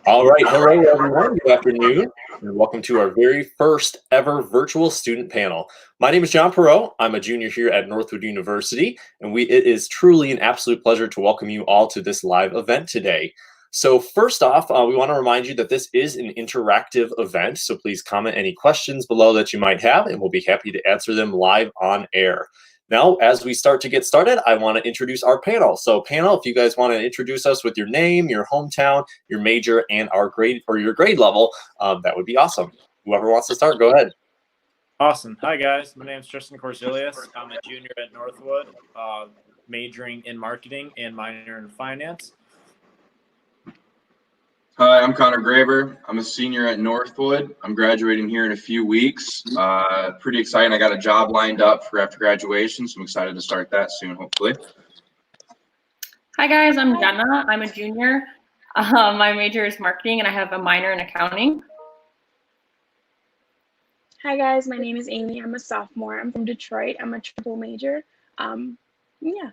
All right, hello everyone, good afternoon, and welcome to our very first ever virtual student panel. My name is John Perot. I'm a junior here at Northwood University, and it is truly an absolute pleasure to welcome you all to this live event today. So first off, we want to remind you that this is an interactive event, so please comment any questions below that you might have, and we'll be happy to answer them live on air. Now, as we start to get started, I want to introduce our panel. So panel, if you guys want to introduce us with your name, your hometown, your major, and our grade or your grade level, that would be awesome. Whoever wants to start, go ahead. Awesome. Hi, guys. My name is Tristan Corzilius. I'm a junior at Northwood, majoring in marketing and minor in finance. Hi, I'm Connor Graber. I'm a senior at Northwood. I'm graduating here in a few weeks. Pretty exciting. I got a job lined up for after graduation, so I'm excited to start that soon, hopefully. Hi, guys. I'm Jenna. I'm a junior. My major is marketing, and I have a minor in accounting. Hi, guys. My name is Amy. I'm a sophomore. I'm from Detroit. I'm a triple major. Yeah.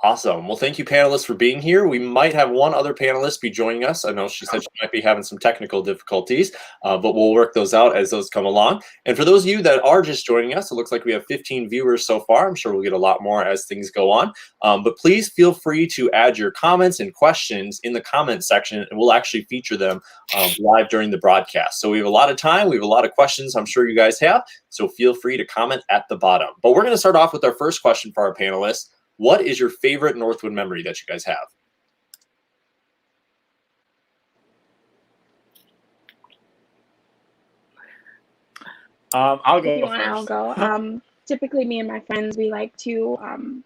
Awesome. Well, thank you, panelists, for being here. We might have one other panelist be joining us. I know she said she might be having some technical difficulties, but we'll work those out as those come along. And for those of you that are just joining us, it looks like we have 15 viewers so far. I'm sure we'll get a lot more as things go on. But please feel free to add your comments and questions in the comment section, and we'll actually feature them live during the broadcast. So we have a lot of time. We have a lot of questions I'm sure you guys have. So feel free to comment at the bottom. But we're going to start off with our first question for our panelists. What is your favorite Northwood memory that you guys have? I'll go. If you want, I'll go. Typically, me and my friends, we like to.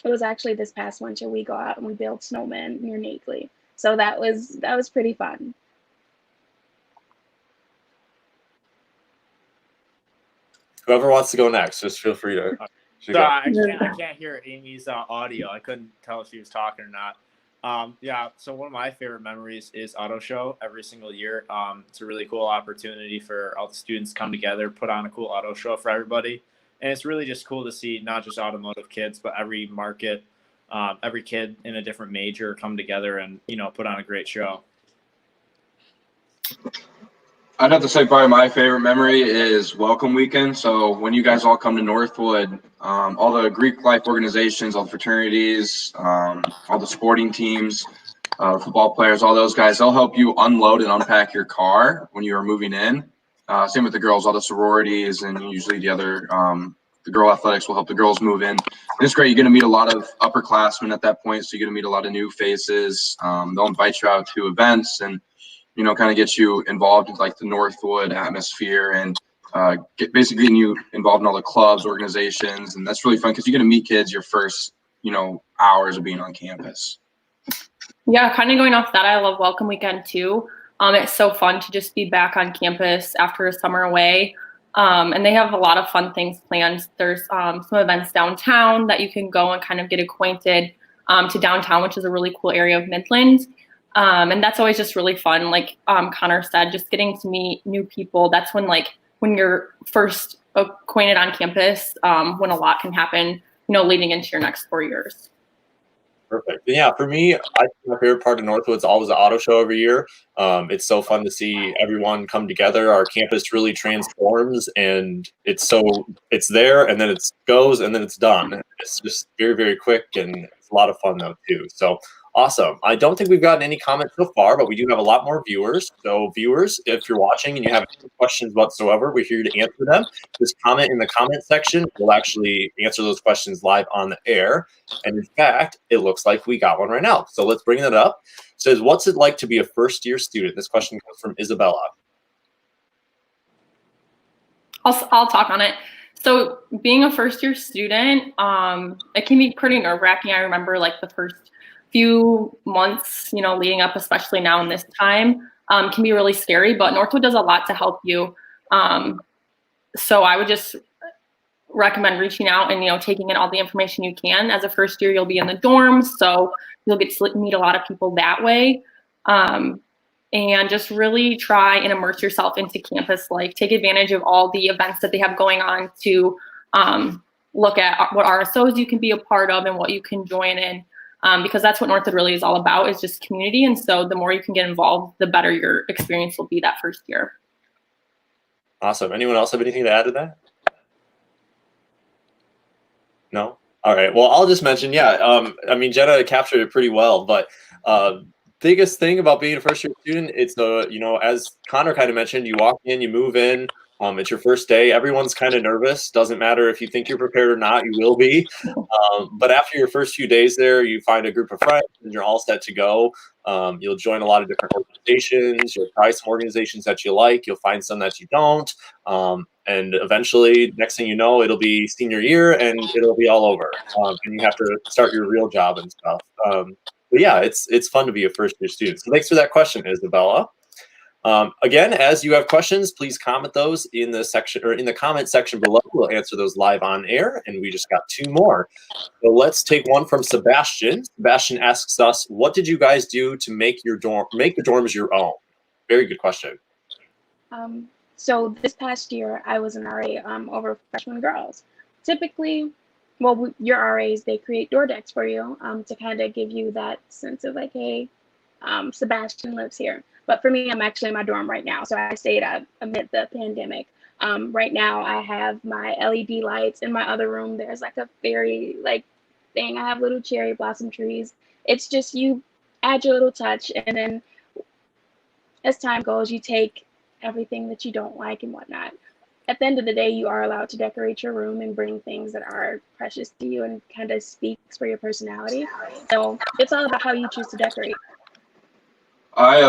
It was actually this past winter we go out and we build snowmen near Nakeley. So that was pretty fun. Whoever wants to go next, just feel free to. I can't hear Amy's audio. I couldn't tell if she was talking or not. Yeah, so one of my favorite memories is auto show every single year. It's a really cool opportunity for all the students to come together, put on a cool auto show for everybody. And it's really just cool to see not just automotive kids, but every market, every kid in a different major come together and, put on a great show. I'd have to say probably my favorite memory is welcome weekend. So when you guys all come to Northwood, all the Greek life organizations, all the fraternities, all the sporting teams, football players, all those guys, they'll help you unload and unpack your car when you are moving in. Same with the girls, all the sororities, and usually the girl athletics will help the girls move in. And it's great. You're going to meet a lot of upperclassmen at that point, so you're going to meet a lot of new faces. They'll invite you out to events and kind of get you involved in like the Northwood atmosphere and basically getting you involved in all the clubs, organizations. And that's really fun because you're going to meet kids your first, hours of being on campus. Yeah, kind of going off that, I love welcome weekend too. It's so fun to just be back on campus after a summer away. And they have a lot of fun things planned. There's some events downtown that you can go and kind of get acquainted to downtown, which is a really cool area of Midland. And that's always just really fun. Like Connor said, just getting to meet new people. That's when you're first acquainted on campus, when a lot can happen, leading into your next 4 years. Perfect. Yeah, for me, I think my favorite part of Northwood is always the auto show every year. It's so fun to see everyone come together. Our campus really transforms, and it's there, and then it goes, and then it's done. It's just very, very quick, and it's a lot of fun though too. So awesome. I don't think we've gotten any comments so far, but we do have a lot more viewers. So viewers, if you're watching and you have any questions whatsoever, we're here to answer them. Just comment in the comment section. We'll actually answer those questions live on the air. And in fact, it looks like we got one right now. So let's bring that up. It says, what's it like to be a first-year student? This question comes from Isabella. I'll talk on it. So being a first-year student, it can be pretty nerve-wracking. I remember like the first few months, leading up, especially now in this time, can be really scary, but Northwood does a lot to help you. So I would just recommend reaching out and, taking in all the information you can. As a first year, you'll be in the dorms, so you'll get to meet a lot of people that way. And just really try and immerse yourself into campus life. Take advantage of all the events that they have going on to look at what RSOs you can be a part of and what you can join in. because that's what Northwood really is all about, is just community. And so the more you can get involved, the better your experience will be that first year. Awesome. Anyone else have anything to add to that? No? All right. Well, I'll just mention, I mean, Jenna captured it pretty well, but biggest thing about being a first-year student, it's as Connor kind of mentioned, you walk in, you move in, it's your first day. Everyone's kind of nervous. Doesn't matter if you think you're prepared or not, you will be. But after your first few days there, you find a group of friends and you're all set to go. You'll join a lot of different organizations. You'll try some organizations that you like. You'll find some that you don't. And eventually, next thing you know, it'll be senior year and it'll be all over. And you have to start your real job and stuff. But yeah, it's fun to be a first-year student. So thanks for that question, Isabella. Again, as you have questions, please comment those in the section or in the comment section below. We'll answer those live on air, and we just got 2 more. So let's take one from Sebastian. Sebastian asks us, "What did you guys do to make the dorms your own?" Very good question. So this past year, I was an RA over freshman girls. Typically, well, your RAs, they create door decks for you to kind of give you that sense of like, hey, Sebastian lives here. But for me, I'm actually in my dorm right now. So I stayed amid the pandemic. Right now, I have my LED lights. In my other room, there's like a fairy thing. I have little cherry blossom trees. It's just you add your little touch. And then as time goes, you take everything that you don't like and whatnot. At the end of the day, you are allowed to decorate your room and bring things that are precious to you and kind of speaks for your personality. So it's all about how you choose to decorate. I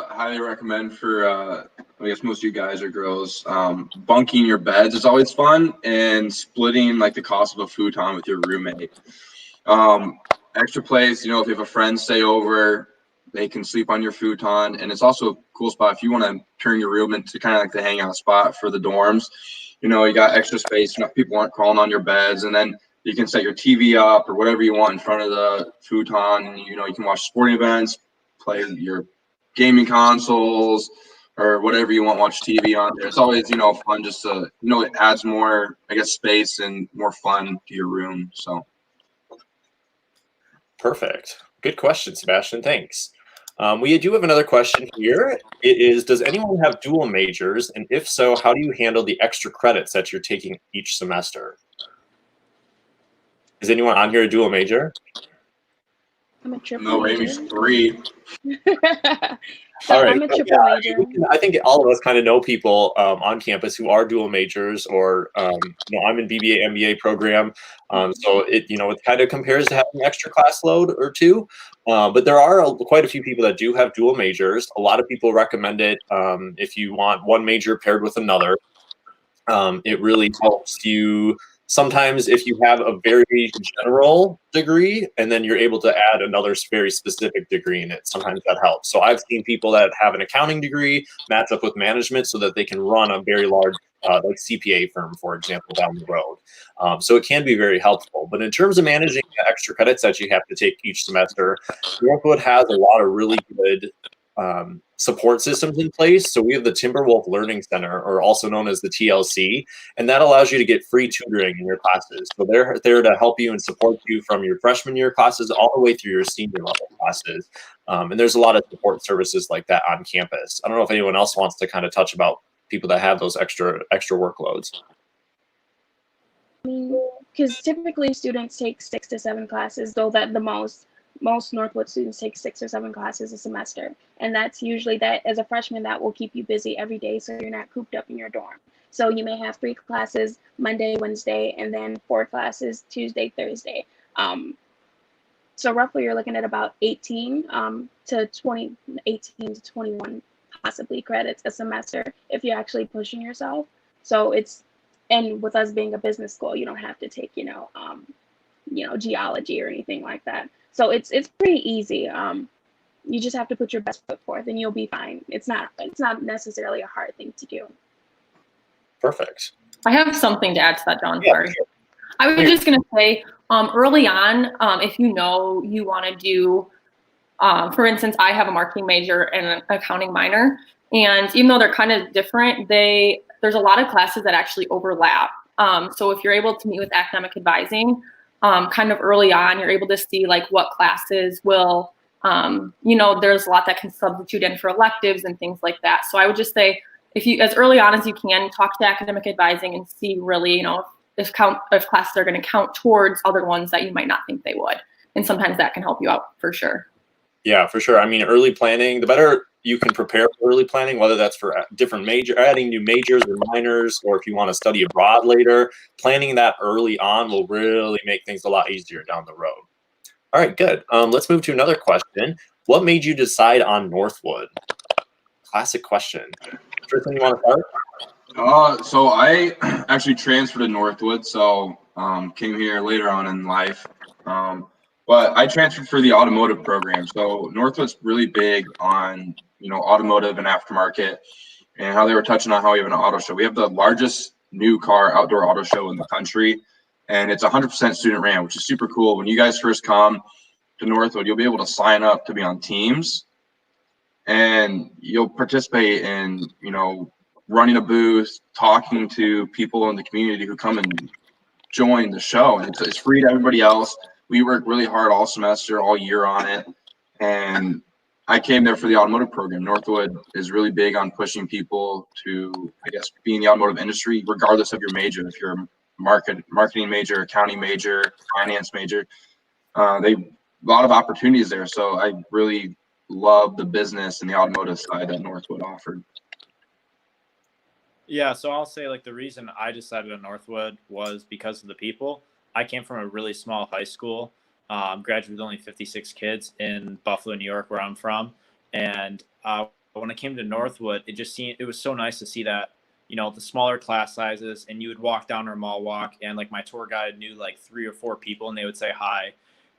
highly recommend for, I guess most of you guys are girls, bunking your beds is always fun, and splitting like the cost of a futon with your roommate. Extra place, if you have a friend stay over, they can sleep on your futon, and it's also a cool spot if you want to turn your room into kind of like the hangout spot for the dorms. You got extra space, people aren't crawling on your beds, and then you can set your TV up or whatever you want in front of the futon, and you can watch sporting events, play your gaming consoles, or whatever you want, watch TV on there. It's always, fun just to, it adds more, I guess, space and more fun to your room. So. Perfect. Good question, Sebastian. Thanks. We do have another question here. It is, does anyone have dual majors? And if so, how do you handle the extra credits that you're taking each semester? Is anyone on here a dual major? I'm a triple No, major. Amy's 3. So all right. I'm a triple major. I think all of us kind of know people on campus who are dual majors, or I'm in BBA MBA program, so it kind of compares to having an extra class load or 2. But there are quite a few people that do have dual majors. A lot of people recommend it if you want one major paired with another. It really helps you. Sometimes if you have a very general degree and then you're able to add another very specific degree in it, sometimes that helps. So I've seen people that have an accounting degree match up with management so that they can run a very large like CPA firm, for example, down the road. So it can be very helpful. But in terms of managing the extra credits that you have to take each semester, Northwood has a lot of really good support systems in place. So we have the Timberwolf Learning Center, or also known as the TLC, and that allows you to get free tutoring in your classes. So they're there to help you and support you from your freshman year classes all the way through your senior level classes. And there's a lot of support services like that on campus. I don't know if anyone else wants to kind of touch about people that have those extra workloads. Because typically students take 6 to 7 classes, though that the most Northwood students take 6 or 7 classes a semester. And that's usually that as a freshman, that will keep you busy every day so you're not cooped up in your dorm. So you may have 3 classes Monday, Wednesday, and then 4 classes Tuesday, Thursday. So roughly you're looking at about 18 to 21 possibly credits a semester if you're actually pushing yourself. So and with us being a business school, you don't have to take, geology or anything like that. So it's pretty easy. You just have to put your best foot forth and you'll be fine. It's not necessarily a hard thing to do. Perfect. I have something to add to that, John. Yeah, Sorry. sure. I was just going to say, early on, if you want to do, for instance, I have a marketing major and an accounting minor, and even though they're kind of different, there's a lot of classes that actually overlap. So if you're able to meet with academic advising, kind of early on. You're able to see like what classes will, there's a lot that can substitute in for electives and things like that. So I would just say, if you, as early on as you can, talk to academic advising and see really, if classes are going to count towards other ones that you might not think they would. And sometimes that can help you out for sure. Yeah, for sure. I mean, early planning, the better you can prepare for early planning, whether that's for different adding new majors or minors, or if you want to study abroad later, planning that early on will really make things a lot easier down the road. All right, good. Let's move to another question. What made you decide on Northwood? Classic question. Tristan, you want to start? So I actually transferred to Northwood, so came here later on in life. But I transferred for the automotive program. So Northwood's really big on, automotive and aftermarket, and how they were touching on how we have an auto show. We have the largest new car outdoor auto show in the country, and it's 100% student ran, which is super cool. When you guys first come to Northwood, you'll be able to sign up to be on teams, and you'll participate in, running a booth, talking to people in the community who come and join the show. And it's free to everybody else. We work really hard all semester, all year on it. And I came there for the automotive program. Northwood is really big on pushing people to, be in the automotive industry, regardless of your major. If you're a marketing major, accounting major, finance major, a lot of opportunities there. So I really love the business and the automotive side that Northwood offered. Yeah, so I'll say the reason I decided on Northwood was because of the people. I came from a really small high school, graduated with only 56 kids in Buffalo, New York, where I'm from. And when I came to Northwood, it was so nice to see that, the smaller class sizes, and you would walk down our mall walk, and my tour guide knew 3 or 4 people, and they would say hi.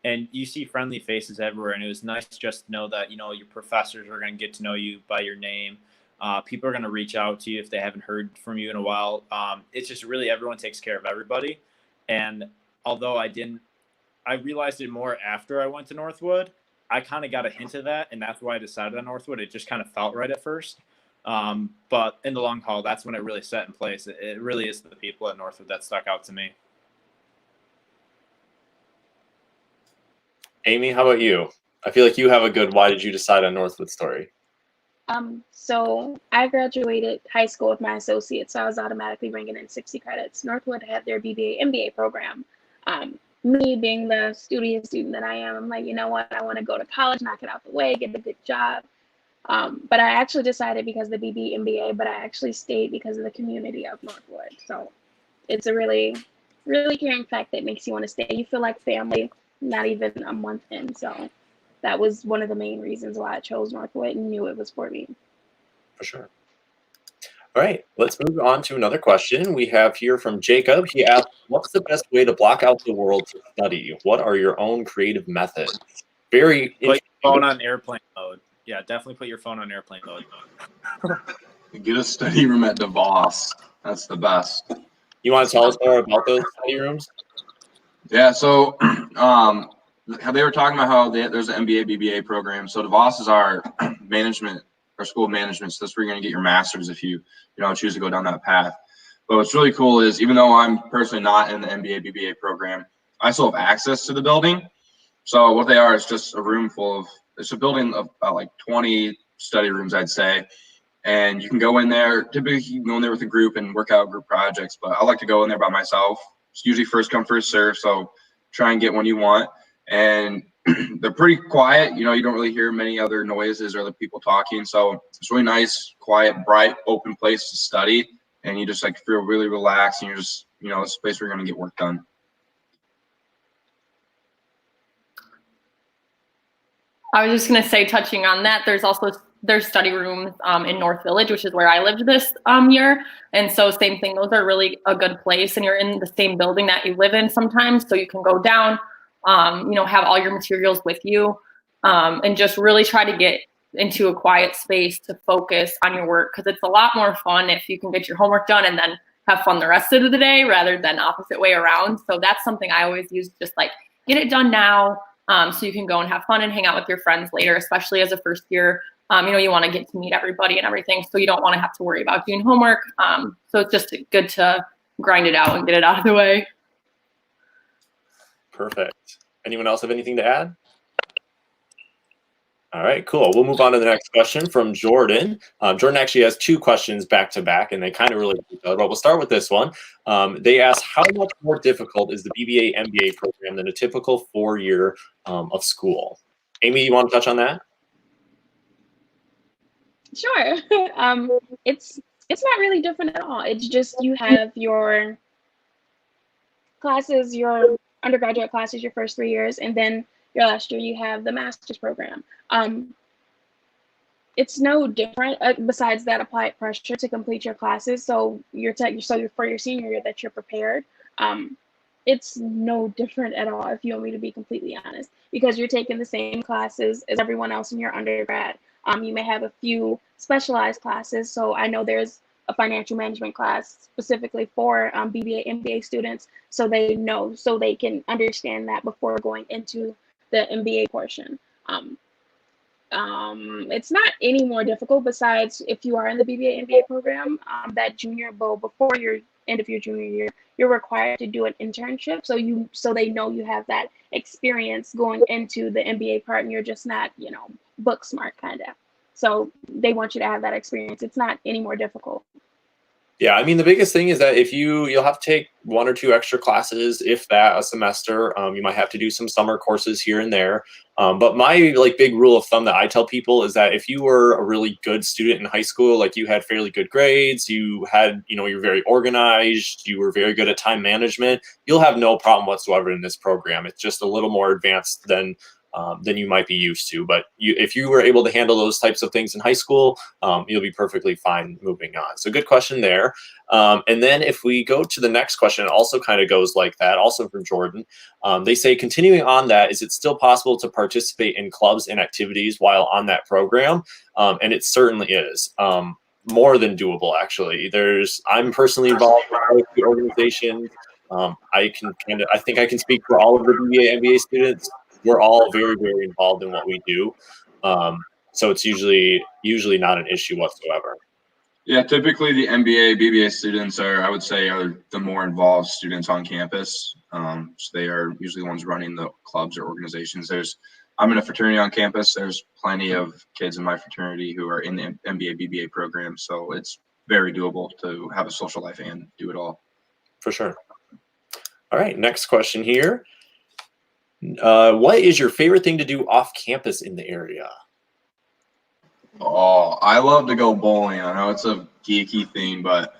And you see friendly faces everywhere, and it was nice just to know that, your professors are going to get to know you by your name. People are going to reach out to you if they haven't heard from you in a while. It's just really everyone takes care of everybody. And although I realized it more after I went to Northwood, I kind of got a hint of that, and that's why I decided on Northwood. It just kind of felt right at first. But in the long haul, that's when it really set in place. It really is the people at Northwood that stuck out to me. Amy, how about you? I feel like you have a good why did you decide on Northwood story. So I graduated high school with my associates, so I was automatically bringing in 60 credits. Northwood had their BBA MBA program. Me being the studious student that I am, I'm like, you know what? I want to go to college, knock it out the way, get a good job. But I actually decided because of the BB MBA, but I actually stayed because of the community of Northwood. So it's a really, really caring fact that makes you want to stay. You feel like family, not even a month in. So that was one of the main reasons why I chose Northwood and knew it was for me. For sure. All right, let's move on to another question we have here from Jacob. He asked, what's the best way to block out the world to study? What are your own creative methods? Very Put your phone on airplane mode. Yeah, definitely put your phone on airplane mode. Get a study room at DeVos. That's the best. You want to tell us more about those study rooms? Yeah, so how they were talking about how there's an MBA, BBA program. So DeVos is our management, our school of management. So that's where you're going to get your master's if you choose to go down that path. But what's really cool is even though I'm personally not in the MBA, BBA program, I still have access to the building. So what they are is just a room full of, it's a building of about 20 study rooms, I'd say. And you can go in there, typically you can go in there with a group and work out group projects, but I like to go in there by myself. It's usually first come, first serve. So try and get one you want. And they're pretty quiet. You don't really hear many other noises or other people talking. So it's really nice, quiet, bright, open place to study. And you just feel really relaxed, and you're just, it's a place where you're going to get work done. I was just going to say, touching on that, there's study rooms in North Village, which is where I lived this year. And so same thing, those are really a good place, and you're in the same building that you live in sometimes. So you can go down, have all your materials with you, and just really try to get into a quiet space to focus on your work. Cause it's a lot more fun if you can get your homework done and then have fun the rest of the day rather than opposite way around. So that's something I always use, just get it done now. So you can go and have fun and hang out with your friends later, especially as a first year. You want to get to meet everybody and everything. So you don't want to have to worry about doing homework. So it's just good to grind it out and get it out of the way. Perfect. Anyone else have anything to add? All right, cool. We'll move on to the next question from Jordan. Jordan actually has two questions back to back, and they kind of relate to each other, but we'll start with this one. They ask, how much more difficult is the BBA MBA program than a typical 4-year of school? Amy, you want to touch on that? Sure. It's not really different at all. It's just you have your classes, your undergraduate classes, your first 3 years, and then your last year you have the master's program. It's no different besides that applied pressure to complete your classes. So for your senior year that you're prepared. It's no different at all, if you want me to be completely honest, because you're taking the same classes as everyone else in your undergrad. You may have a few specialized classes. So I know there's a financial management class specifically for BBA, MBA students, so they know, so they can understand that before going into the MBA portion. It's not any more difficult besides if you are in the BBA MBA program, that junior bowl before your end of your junior year, you're required to do an internship. So they know you have that experience going into the MBA part and you're just not, book smart kind of. So they want you to have that experience. It's not any more difficult. Yeah, I mean, the biggest thing is that if you'll have to take 1 or 2 extra classes, if that, a semester. You might have to do some summer courses here and there. But my big rule of thumb that I tell people is that if you were a really good student in high school, like you had fairly good grades, you had, you're very organized, you were very good at time management, you'll have no problem whatsoever in this program. It's just a little more advanced than you might be used to. But if you were able to handle those types of things in high school, you'll be perfectly fine moving on. So good question there. And then if we go to the next question, it also kind of goes like that, also from Jordan. They say, continuing on that, is it still possible to participate in clubs and activities while on that program? And it certainly is. More than doable, actually. I'm personally involved with the organization. I think I can speak for all of the BBA MBA students. We're all very, very involved in what we do. So it's usually not an issue whatsoever. Yeah, typically the MBA, BBA students I would say, are the more involved students on campus. So they are usually the ones running the clubs or organizations. I'm in a fraternity on campus. There's plenty of kids in my fraternity who are in the MBA, BBA program. So it's very doable to have a social life and do it all. For sure. All right, next question here. What is your favorite thing to do off campus in the area? Oh, I love to go bowling. I know it's a geeky thing, but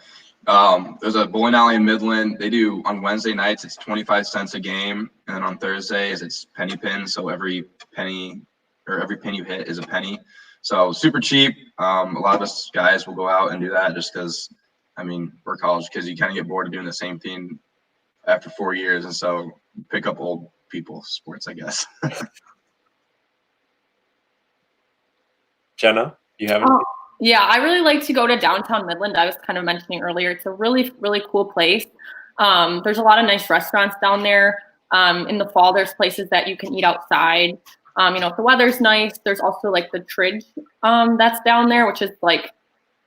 there's a bowling alley in Midland. They do on Wednesday nights, it's 25 cents a game. And then on Thursdays, it's penny pins. So every penny you hit is a penny. So super cheap. A lot of us guys will go out and do that just because, we're college kids. You kind of get bored of doing the same thing after 4 years. And so pick up old people sports, I guess. Jenna, you have anything? Yeah, I really like to go to downtown Midland. I was kind of mentioning earlier. It's a really, really cool place. There's a lot of nice restaurants down there. In the fall, there's places that you can eat outside. If the weather's nice, there's also the Tridge that's down there, which is like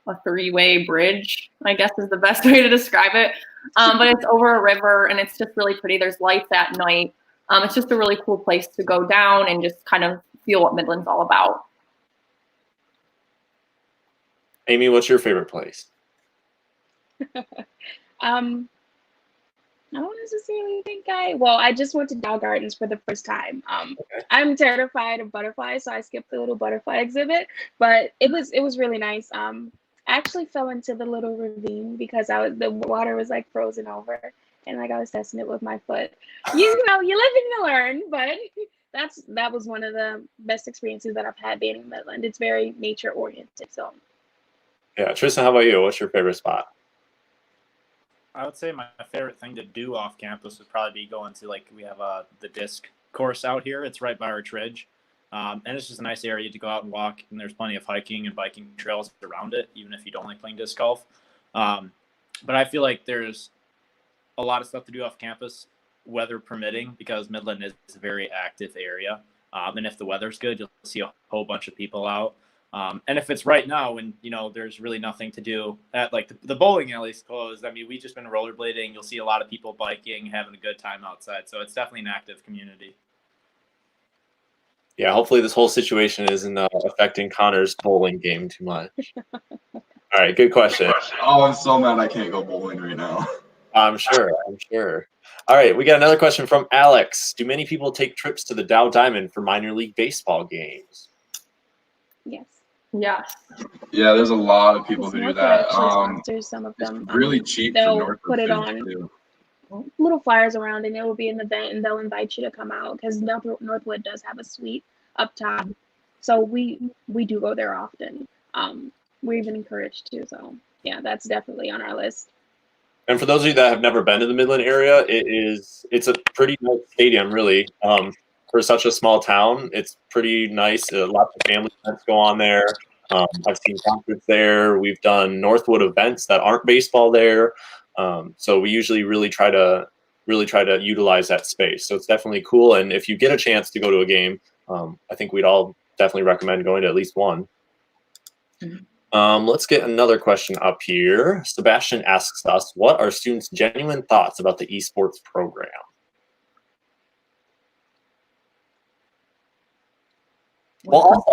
a 3-way bridge, I guess is the best way to describe it. But it's over a river and it's just really pretty. There's lights at night. It's just a really cool place to go down and just kind of feel what Midland's all about. Amy, what's your favorite place? I don't necessarily think I just went to Dow Gardens for the first time. Okay. I'm terrified of butterflies, so I skipped the little butterfly exhibit, but it was really nice. I actually fell into the little ravine because the water was frozen over, and I was testing it with my foot. You live and you learn, but that was one of the best experiences that I've had being in Midland. It's very nature oriented, so. Yeah, Tristan, how about you? What's your favorite spot? I would say my favorite thing to do off campus would probably be going to we have the disc course out here. It's right by our Tridge. And it's just a nice area to go out and walk. And there's plenty of hiking and biking trails around it, even if you don't like playing disc golf. But I feel like there's a lot of stuff to do off campus, weather permitting, because Midland is a very active area. And if the weather's good, you'll see a whole bunch of people out. And if it's right now when, there's really nothing to do at like the bowling alley's closed, I mean, we've just been rollerblading. You'll see a lot of people biking, having a good time outside. So it's definitely an active community. Yeah, hopefully this whole situation isn't affecting Connor's bowling game too much. All right, good question. Oh, I'm so mad I can't go bowling right now. I'm sure. All right, we got another question from Alex. Do many people take trips to the Dow Diamond for minor league baseball games? Yes. Yes. Yeah, there's a lot of people who do Northwood that. actually sponsors some of them. Really cheap for they'll Northwood put it fans, on too. little flyers around, and it will be an event, and they'll invite you to come out because Northwood does have a suite up top. So we do go there often. We're even encouraged to. So yeah, that's definitely on our list. And for those of you that have never been to the Midland area, it's a pretty nice stadium, really. For such a small town, it's pretty nice. Lots of family events go on there. I've seen concerts there. We've done Northwood events that aren't baseball there. So we usually really try to utilize that space. So it's definitely cool. And if you get a chance to go to a game, I think we'd all definitely recommend going to at least one. Let's get another question up here. Sebastian asks us, what are students' genuine thoughts about the eSports program? Well,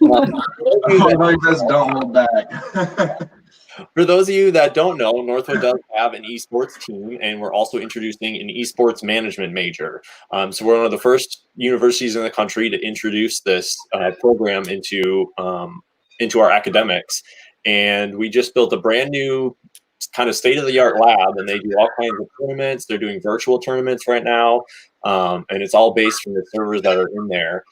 You just don't hold back. for those of you that don't know, Northwood does have an eSports team, and we're also introducing an eSports management major. So we're one of the first universities in the country to introduce this program into our academics. And we just built a brand new kind of state-of-the-art lab, and they do all kinds of tournaments. They're doing virtual tournaments right now, and it's all based from the servers that are in there.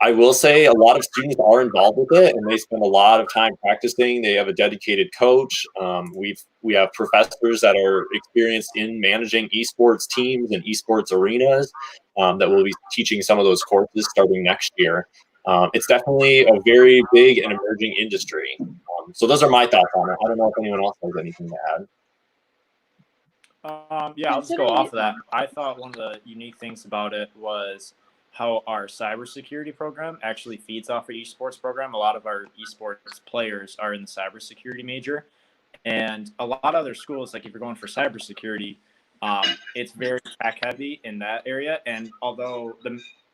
I will say a lot of students are involved with it, and they spend a lot of time practicing. They have a dedicated coach. We have professors that are experienced in managing esports teams and esports arenas that will be teaching some of those courses starting next year. It's definitely a very big and emerging industry. So those are my thoughts on it. I don't know if anyone else has anything to add. Yeah, I'll just go off of that. I thought one of the unique things about it was how our cybersecurity program actually feeds off our esports program. A lot of our esports players are in the cybersecurity major, and a lot of other schools, like if you're going for cybersecurity, it's very tech heavy in that area. And although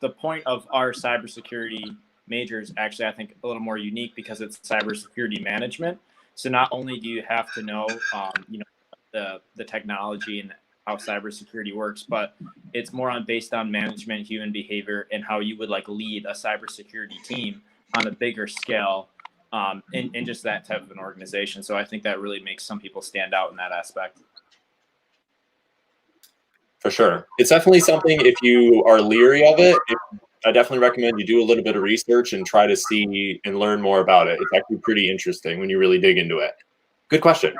the point of our cybersecurity major is actually, I think, a little more unique because it's cybersecurity management. So not only do you have to know, the technology and how cybersecurity works, but it's more based on management, human behavior, and how you would like lead a cybersecurity team on a bigger scale, in just that type of an organization. So I think that really makes some people stand out in that aspect. For sure. It's definitely something, if you are leery of it, I definitely recommend you do a little bit of research and try to see and learn more about it. It's actually pretty interesting when you really dig into it. Good question.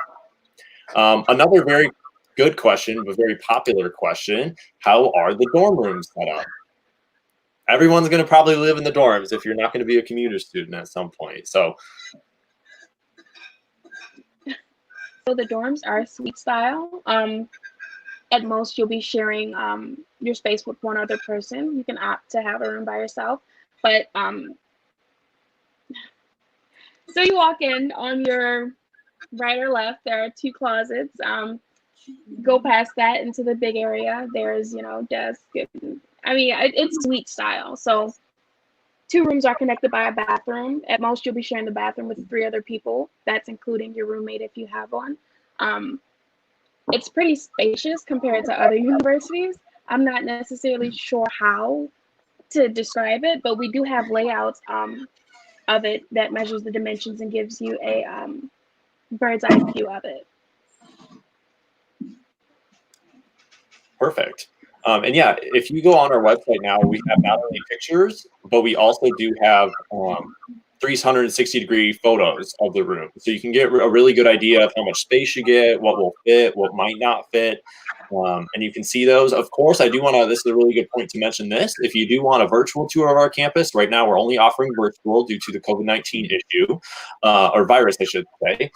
Another very good question, but very popular question. How are the dorm rooms set up? Everyone's going to probably live in the dorms if you're not going to be a commuter student at some point. So the dorms are suite style. At most, you'll be sharing your space with one other person. You can opt to have a room by yourself. But so you walk in, on your right or left, there are two closets. Go past that into the big area. There's, desk. It's suite style. So 2 rooms are connected by a bathroom. At most, you'll be sharing the bathroom with 3 other people. That's including your roommate if you have one. It's pretty spacious compared to other universities. I'm not necessarily sure how to describe it, but we do have layouts of it that measures the dimensions and gives you a bird's eye view of it. perfect. And yeah, if you go on our website now, we have not only pictures, but we also do have 360-degree photos of the room. So you can get a really good idea of how much space you get, what will fit, what might not fit. And you can see those. Of course, I do want to, this is a really good point to mention this. If you do want a virtual tour of our campus, right now we're only offering virtual due to the COVID-19 issue, or virus, I should say.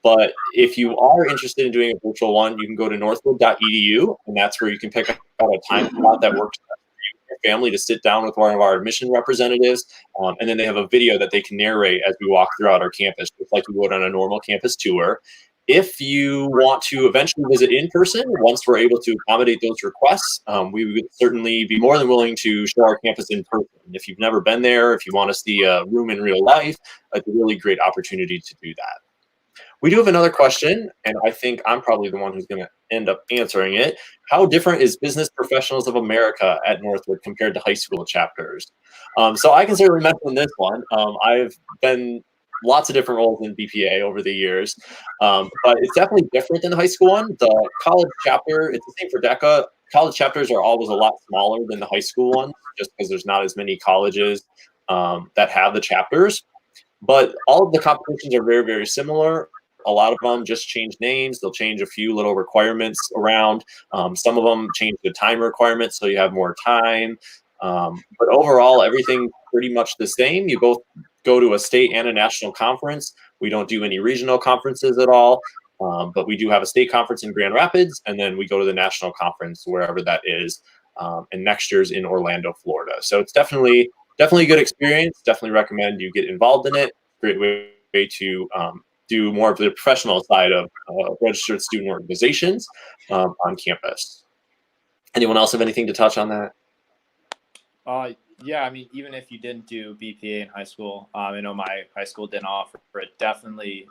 But if you are interested in doing a virtual one, you can go to northwood.edu, and that's where you can pick out a time slot that works best for you. If family to sit down with one of our admission representatives, and then they have a video that they can narrate as we walk throughout our campus, just like you would on a normal campus tour. If you want to eventually visit in person, once we're able to accommodate those requests, we would certainly be more than willing to show our campus in person. If you've never been there, if you want to see a room in real life, it's a really great opportunity to do that. We do have another question, and I think I'm probably the one who's going to end up answering it. How different is Business Professionals of America at Northwood compared to high school chapters? So I can certainly mention this one. I've been lots of different roles in BPA over the years, but it's definitely different than the high school one. The college chapter, it's the same for DECA. College chapters are always a lot smaller than the high school ones, just because there's not as many colleges that have the chapters. But all of the competitions are very, very similar. A lot of them just change names. They'll change a few little requirements around. Some of them change the time requirements, so you have more time. But overall, everything's pretty much the same. You both go to a state and a national conference. We don't do any regional conferences at all, but we do have a state conference in Grand Rapids, and then we go to the national conference wherever that is. And next year's in Orlando, Florida. So it's definitely a good experience. Definitely recommend you get involved in it. Great way to do more of the professional side of registered student organizations on campus. Anyone else have anything to touch on that? Yeah, I mean, even if you didn't do BPA in high school, I know my high school didn't offer it. Definitely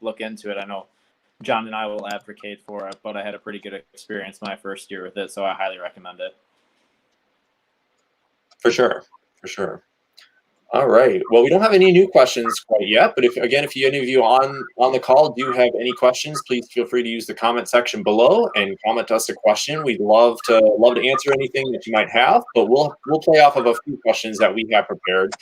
look into it. I know John and I will advocate for it, but I had a pretty good experience my first year with it, so I highly recommend it. For sure. All right. Well, we don't have any new questions quite yet, but if any of you on the call do have any questions, please feel free to use the comment section below and comment us a question. We'd love to answer anything that you might have, but we'll play off of a few questions that we have prepared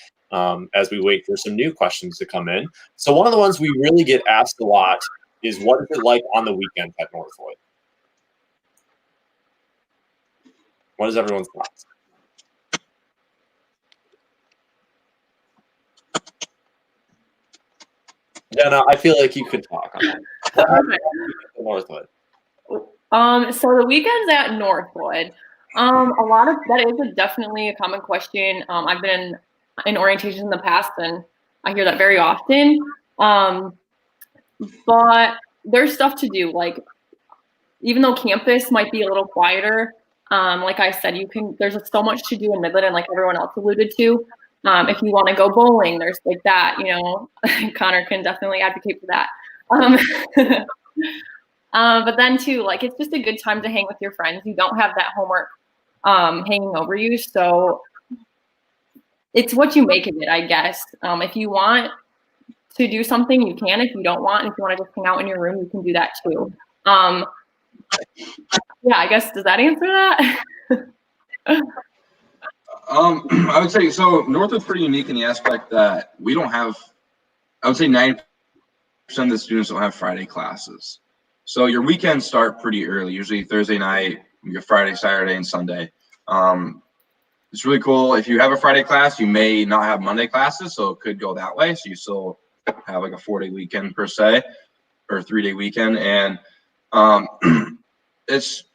as we wait for some new questions to come in. So one of the ones we really get asked a lot is, what is it like on the weekends at Northwood? What is everyone's thoughts? Jenna, I feel like you could talk on that. Okay. Northwood. So the weekends at Northwood, a lot of that is definitely a common question. I've been in orientations in the past, and I hear that very often. But there's stuff to do. Like, even though campus might be a little quieter, like I said, there's so much to do in Midland, and like everyone else alluded to. If you want to go bowling, there's like that, Connor can definitely advocate for that. But then too, like, it's just a good time to hang with your friends. You don't have that homework hanging over you. So it's what you make of it, I guess. If you want to do something, you can. If you don't want, if you want to just hang out in your room, you can do that too. Yeah, I guess, does that answer that? I would say, so Northwood's pretty unique in the aspect that we don't have, I would say 90% of the students don't have Friday classes. So your weekends start pretty early, usually Thursday night, your Friday, Saturday, and Sunday. It's really cool. If you have a Friday class, you may not have Monday classes, so it could go that way. So you still have like a 4-day weekend per se, or a 3-day weekend. And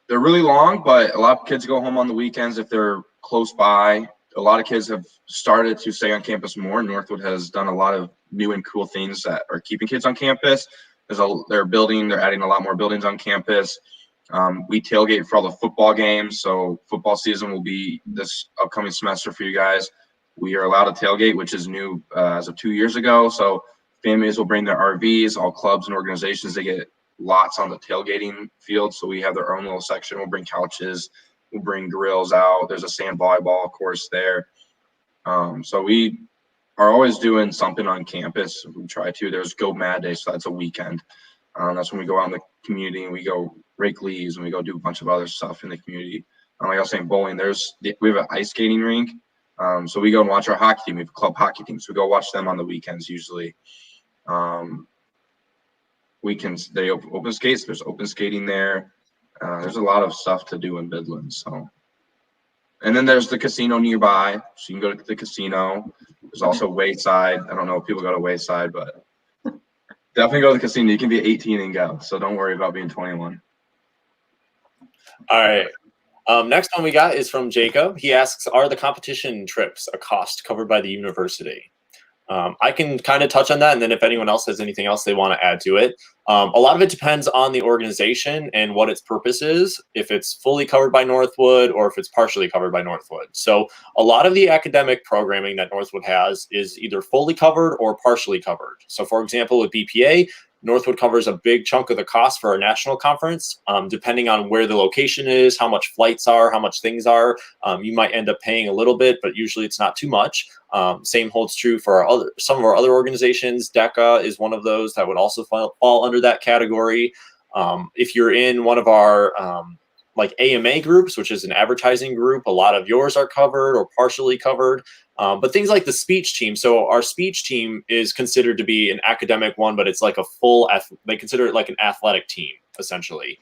they're really long, but a lot of kids go home on the weekends if they're close by. A lot of kids have started to stay on campus more. Northwood has done a lot of new and cool things that are keeping kids on campus. They're adding a lot more buildings on campus. We tailgate for all the football games. So football season will be this upcoming semester for you guys. We are allowed to tailgate, which is new as of 2 years ago. So families will bring their RVs, all clubs and organizations, they get lots on the tailgating field. So we have their own little section. We'll bring couches, we'll bring grills out. There's a sand volleyball course there. So we are always doing something on campus. We try to. There's Go Mad Day, so that's a weekend. That's when we go out in the community and we go rake leaves and we go do a bunch of other stuff in the community. Like I was saying, bowling. We have an ice skating rink. So we go and watch our hockey team. We have a club hockey team. So we go watch them on the weekends usually. Weekends, they open skates. There's open skating there. There's a lot of stuff to do in Midland. So, and then there's the casino nearby, so you can go to the casino. There's also Wayside. I don't know if people go to Wayside, but definitely go to the casino. You can be 18 and go, so don't worry about being 21. All right. Next one we got is from Jacob. He asks, are the competition trips a cost covered by the university? I can kind of touch on that, and then if anyone else has anything else they want to add to it. A lot of it depends on the organization and what its purpose is, if it's fully covered by Northwood or if it's partially covered by Northwood. So a lot of the academic programming that Northwood has is either fully covered or partially covered. So for example, with BPA, Northwood covers a big chunk of the cost for our national conference. Depending on where the location is, how much flights are, how much things are, you might end up paying a little bit, but usually it's not too much. Same holds true for some of our other organizations. DECA is one of those that would also fall under that category. If you're in one of our like AMA groups, which is an advertising group, a lot of yours are covered or partially covered. But things like the speech team. So our speech team is considered to be an academic one, but it's like a full, they consider it like an athletic team, essentially.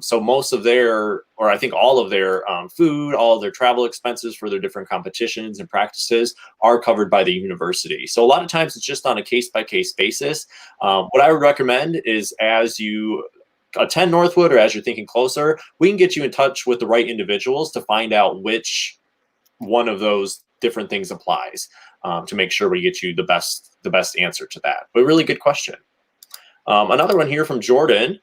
So most of their, or I think all of their food, all of their travel expenses for their different competitions and practices are covered by the university. So a lot of times it's just on a case-by-case basis. What I would recommend is as you attend Northwood or as you're thinking closer, we can get you in touch with the right individuals to find out which one of those different things applies, to make sure we get you the best answer to that. But really good question. Another one here from Jordan.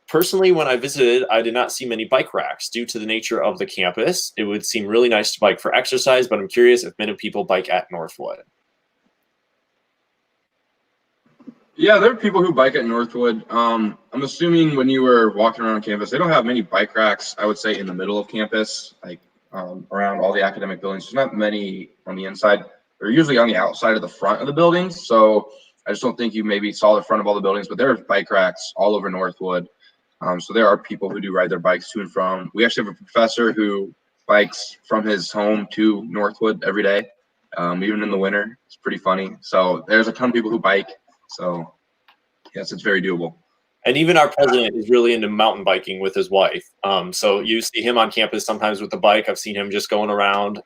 Personally, when I visited, I did not see many bike racks due to the nature of the campus. It would seem really nice to bike for exercise, but I'm curious if many people bike at Northwood. Yeah, there are people who bike at Northwood. I'm assuming when you were walking around campus, they don't have many bike racks, I would say, in the middle of campus, like around all the academic buildings. There's not many on the inside. They're usually on the outside of the front of the buildings. So I just don't think you maybe saw the front of all the buildings, but there are bike racks all over Northwood. So there are people who do ride their bikes to and from. We actually have a professor who bikes from his home to Northwood every day, even in the winter. It's pretty funny. So there's a ton of people who bike. So yes, it's very doable. And even our president is really into mountain biking with his wife. So you see him on campus sometimes with the bike. I've seen him just going around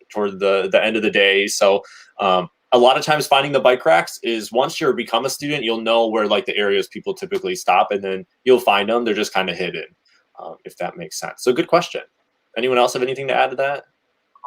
toward the end of the day. So a lot of times finding the bike racks is once you become a student, you'll know where like the areas people typically stop, and then you'll find them. They're just kind of hidden, if that makes sense. So good question. Anyone else have anything to add to that?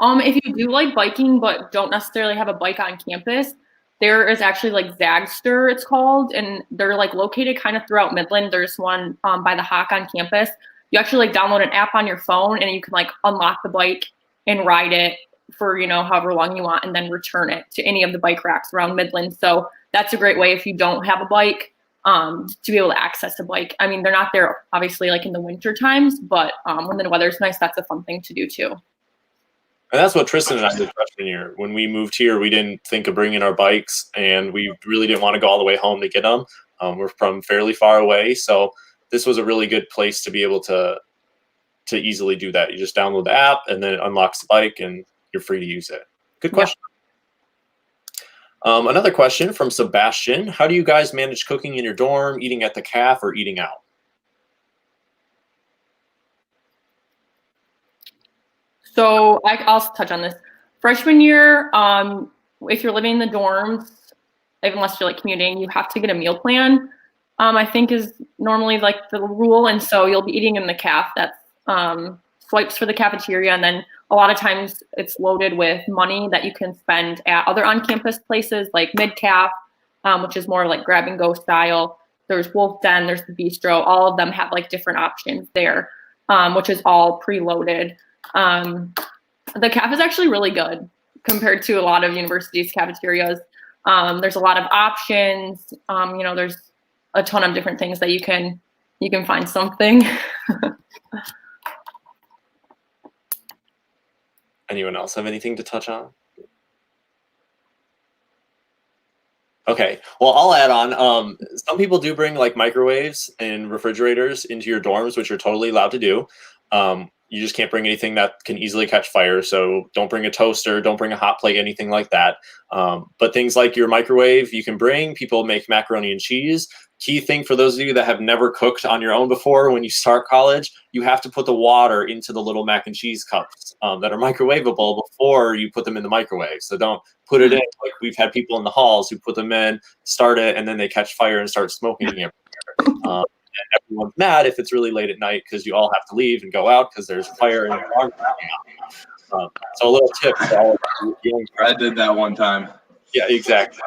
If you do like biking but don't necessarily have a bike on campus, there is actually like Zagster, it's called, and they're like located kind of throughout Midland. There's one by the Hawk on campus. You actually like download an app on your phone and you can like unlock the bike and ride it for, you know, however long you want and then return it to any of the bike racks around Midland. So that's a great way if you don't have a bike to be able to access a bike. I mean, they're not there obviously like in the winter times, but when the weather's nice, that's a fun thing to do too. And that's what Tristan and I did freshman year. When we moved here, we didn't think of bringing our bikes, and we really didn't want to go all the way home to get them. We're from fairly far away, so this was a really good place to be able to easily do that. You just download the app, and then it unlocks the bike, and you're free to use it. Good question. Yeah. Another question from Sebastian. How do you guys manage cooking in your dorm, eating at the caf, or eating out? So I'll touch on this. Freshman year, if you're living in the dorms, unless you're like commuting, you have to get a meal plan. I think is normally like the rule, and so you'll be eating in the caf. That's swipes for the cafeteria, and then a lot of times it's loaded with money that you can spend at other on-campus places like Mid-Caf, which is more like grab-and-go style. There's Wolf Den, there's the Bistro. All of them have like different options there, which is all preloaded. The caf is actually really good compared to a lot of universities' cafeterias. There's a lot of options. You know, there's a ton of different things that you can find something. Anyone else have anything to touch on? Okay, well, I'll add on. Some people do bring like microwaves and refrigerators into your dorms, which you're totally allowed to do. You just can't bring anything that can easily catch fire. So don't bring a toaster, don't bring a hot plate, anything like that. But things like your microwave, you can bring. People make macaroni and cheese. Key thing for those of you that have never cooked on your own before, when you start college, you have to put the water into the little mac and cheese cups that are microwavable before you put them in the microwave. So don't put it in. Like we've had people in the halls who put them in, start it, and then they catch fire and start smoking everywhere. and everyone's mad if it's really late at night because you all have to leave and go out because there's fire in the alarm. So a little tip for all of you. I did that one time. Yeah, exactly.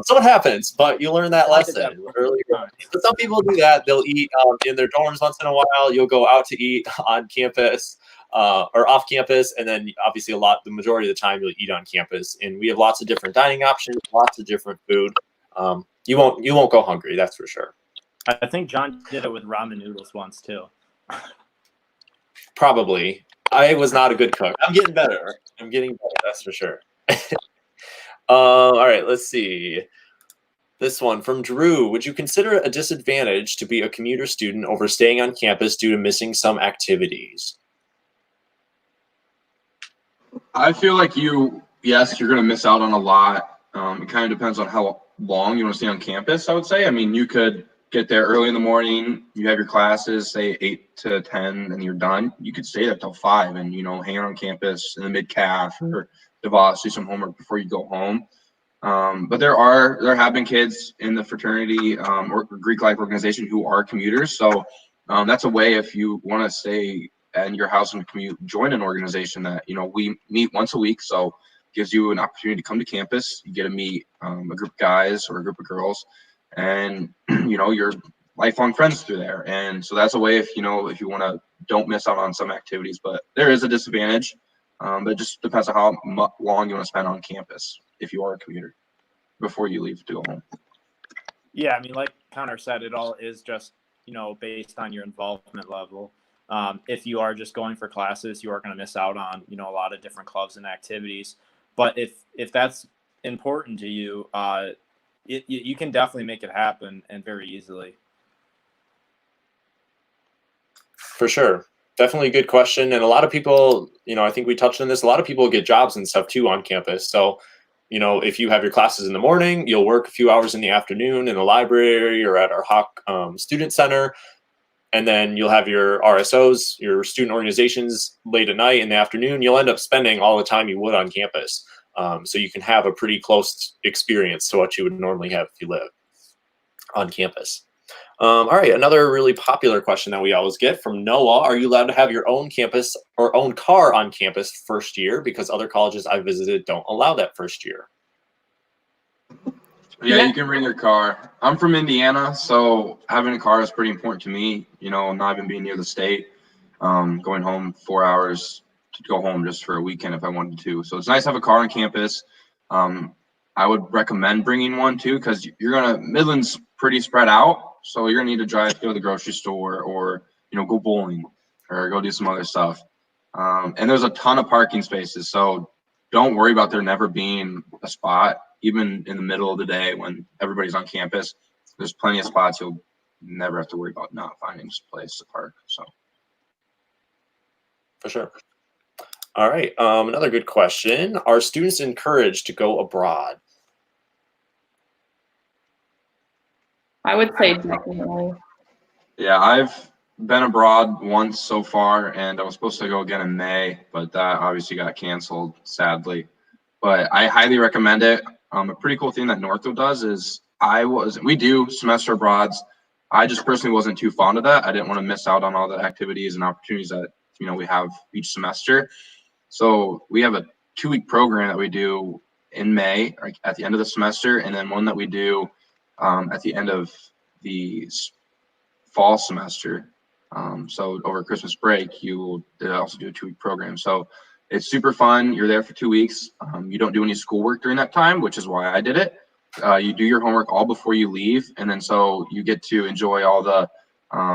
So it happens, but you learn that I did that lesson before. earlier. But some people do that. They'll eat in their dorms once in a while. You'll go out to eat on campus or off campus, and then obviously the majority of the time you'll eat on campus. And we have lots of different dining options, lots of different food. You won't go hungry, that's for sure. I think John did it with ramen noodles once too. Probably. I was not a good cook. I'm getting better. That's for sure. All right, let's see. This one from Drew. Would you consider it a disadvantage to be a commuter student over staying on campus due to missing some activities? I feel like yes, you're going to miss out on a lot. It kind of depends on how long you want to stay on campus, I would say. I mean, you could get there early in the morning, you have your classes, say 8 to 10, and you're done. You could stay there till 5 and, hang out on campus in the mid-calf or DeVos, do some homework before you go home. But there have been kids in the fraternity or Greek life organization who are commuters. So that's a way, if you want to stay in your house and commute, join an organization that, we meet once a week. So gives you an opportunity to come to campus. You get to meet a group of guys or a group of girls, and you're lifelong friends through there. And so that's a way if you want to don't miss out on some activities. But there is a disadvantage. But it just depends on how long you want to spend on campus if you are a commuter before you leave to go home. Yeah, I mean, like Connor said, it all is just, based on your involvement level. If you are just going for classes, you are going to miss out on, a lot of different clubs and activities. But if that's important to you, you can definitely make it happen, and very easily. For sure. Definitely a good question. And a lot of people, I think we touched on this, a lot of people get jobs and stuff too on campus. So, if you have your classes in the morning, you'll work a few hours in the afternoon in the library or at our Hawk Student Center. And then you'll have your RSOs, your student organizations, late at night in the afternoon. You'll end up spending all the time you would on campus. So you can have a pretty close experience to what you would normally have if you live on campus. All right, another really popular question that we always get from Noah. Are you allowed to have your own campus or own car on campus first year? Because other colleges I've visited don't allow that first year. Yeah, you can bring your car. I'm from Indiana, so having a car is pretty important to me. Not even being near the state, going home 4 hours to go home just for a weekend if I wanted to. So it's nice to have a car on campus. I would recommend bringing one too, because Midland's pretty spread out. So you're gonna need to drive to go to the grocery store or, go bowling or go do some other stuff. And there's a ton of parking spaces. So don't worry about there never being a spot, even in the middle of the day when everybody's on campus. There's plenty of spots. You'll never have to worry about not finding a place to park. So. For sure. All right. Another good question. Are students encouraged to go abroad? I would say definitely. Yeah, I've been abroad once so far, and I was supposed to go again in May, but that obviously got canceled, sadly. But I highly recommend it. A pretty cool thing that Northwood does is we do semester abroads. I just personally wasn't too fond of that. I didn't want to miss out on all the activities and opportunities that we have each semester. So we have a 2-week program that we do in May, like at the end of the semester, and then one that we do at the end of the fall semester. So over Christmas break, you will also do a 2-week program. So it's super fun. You're there for 2 weeks. You don't do any schoolwork during that time, which is why I did it. You do your homework all before you leave, and then so you get to enjoy all the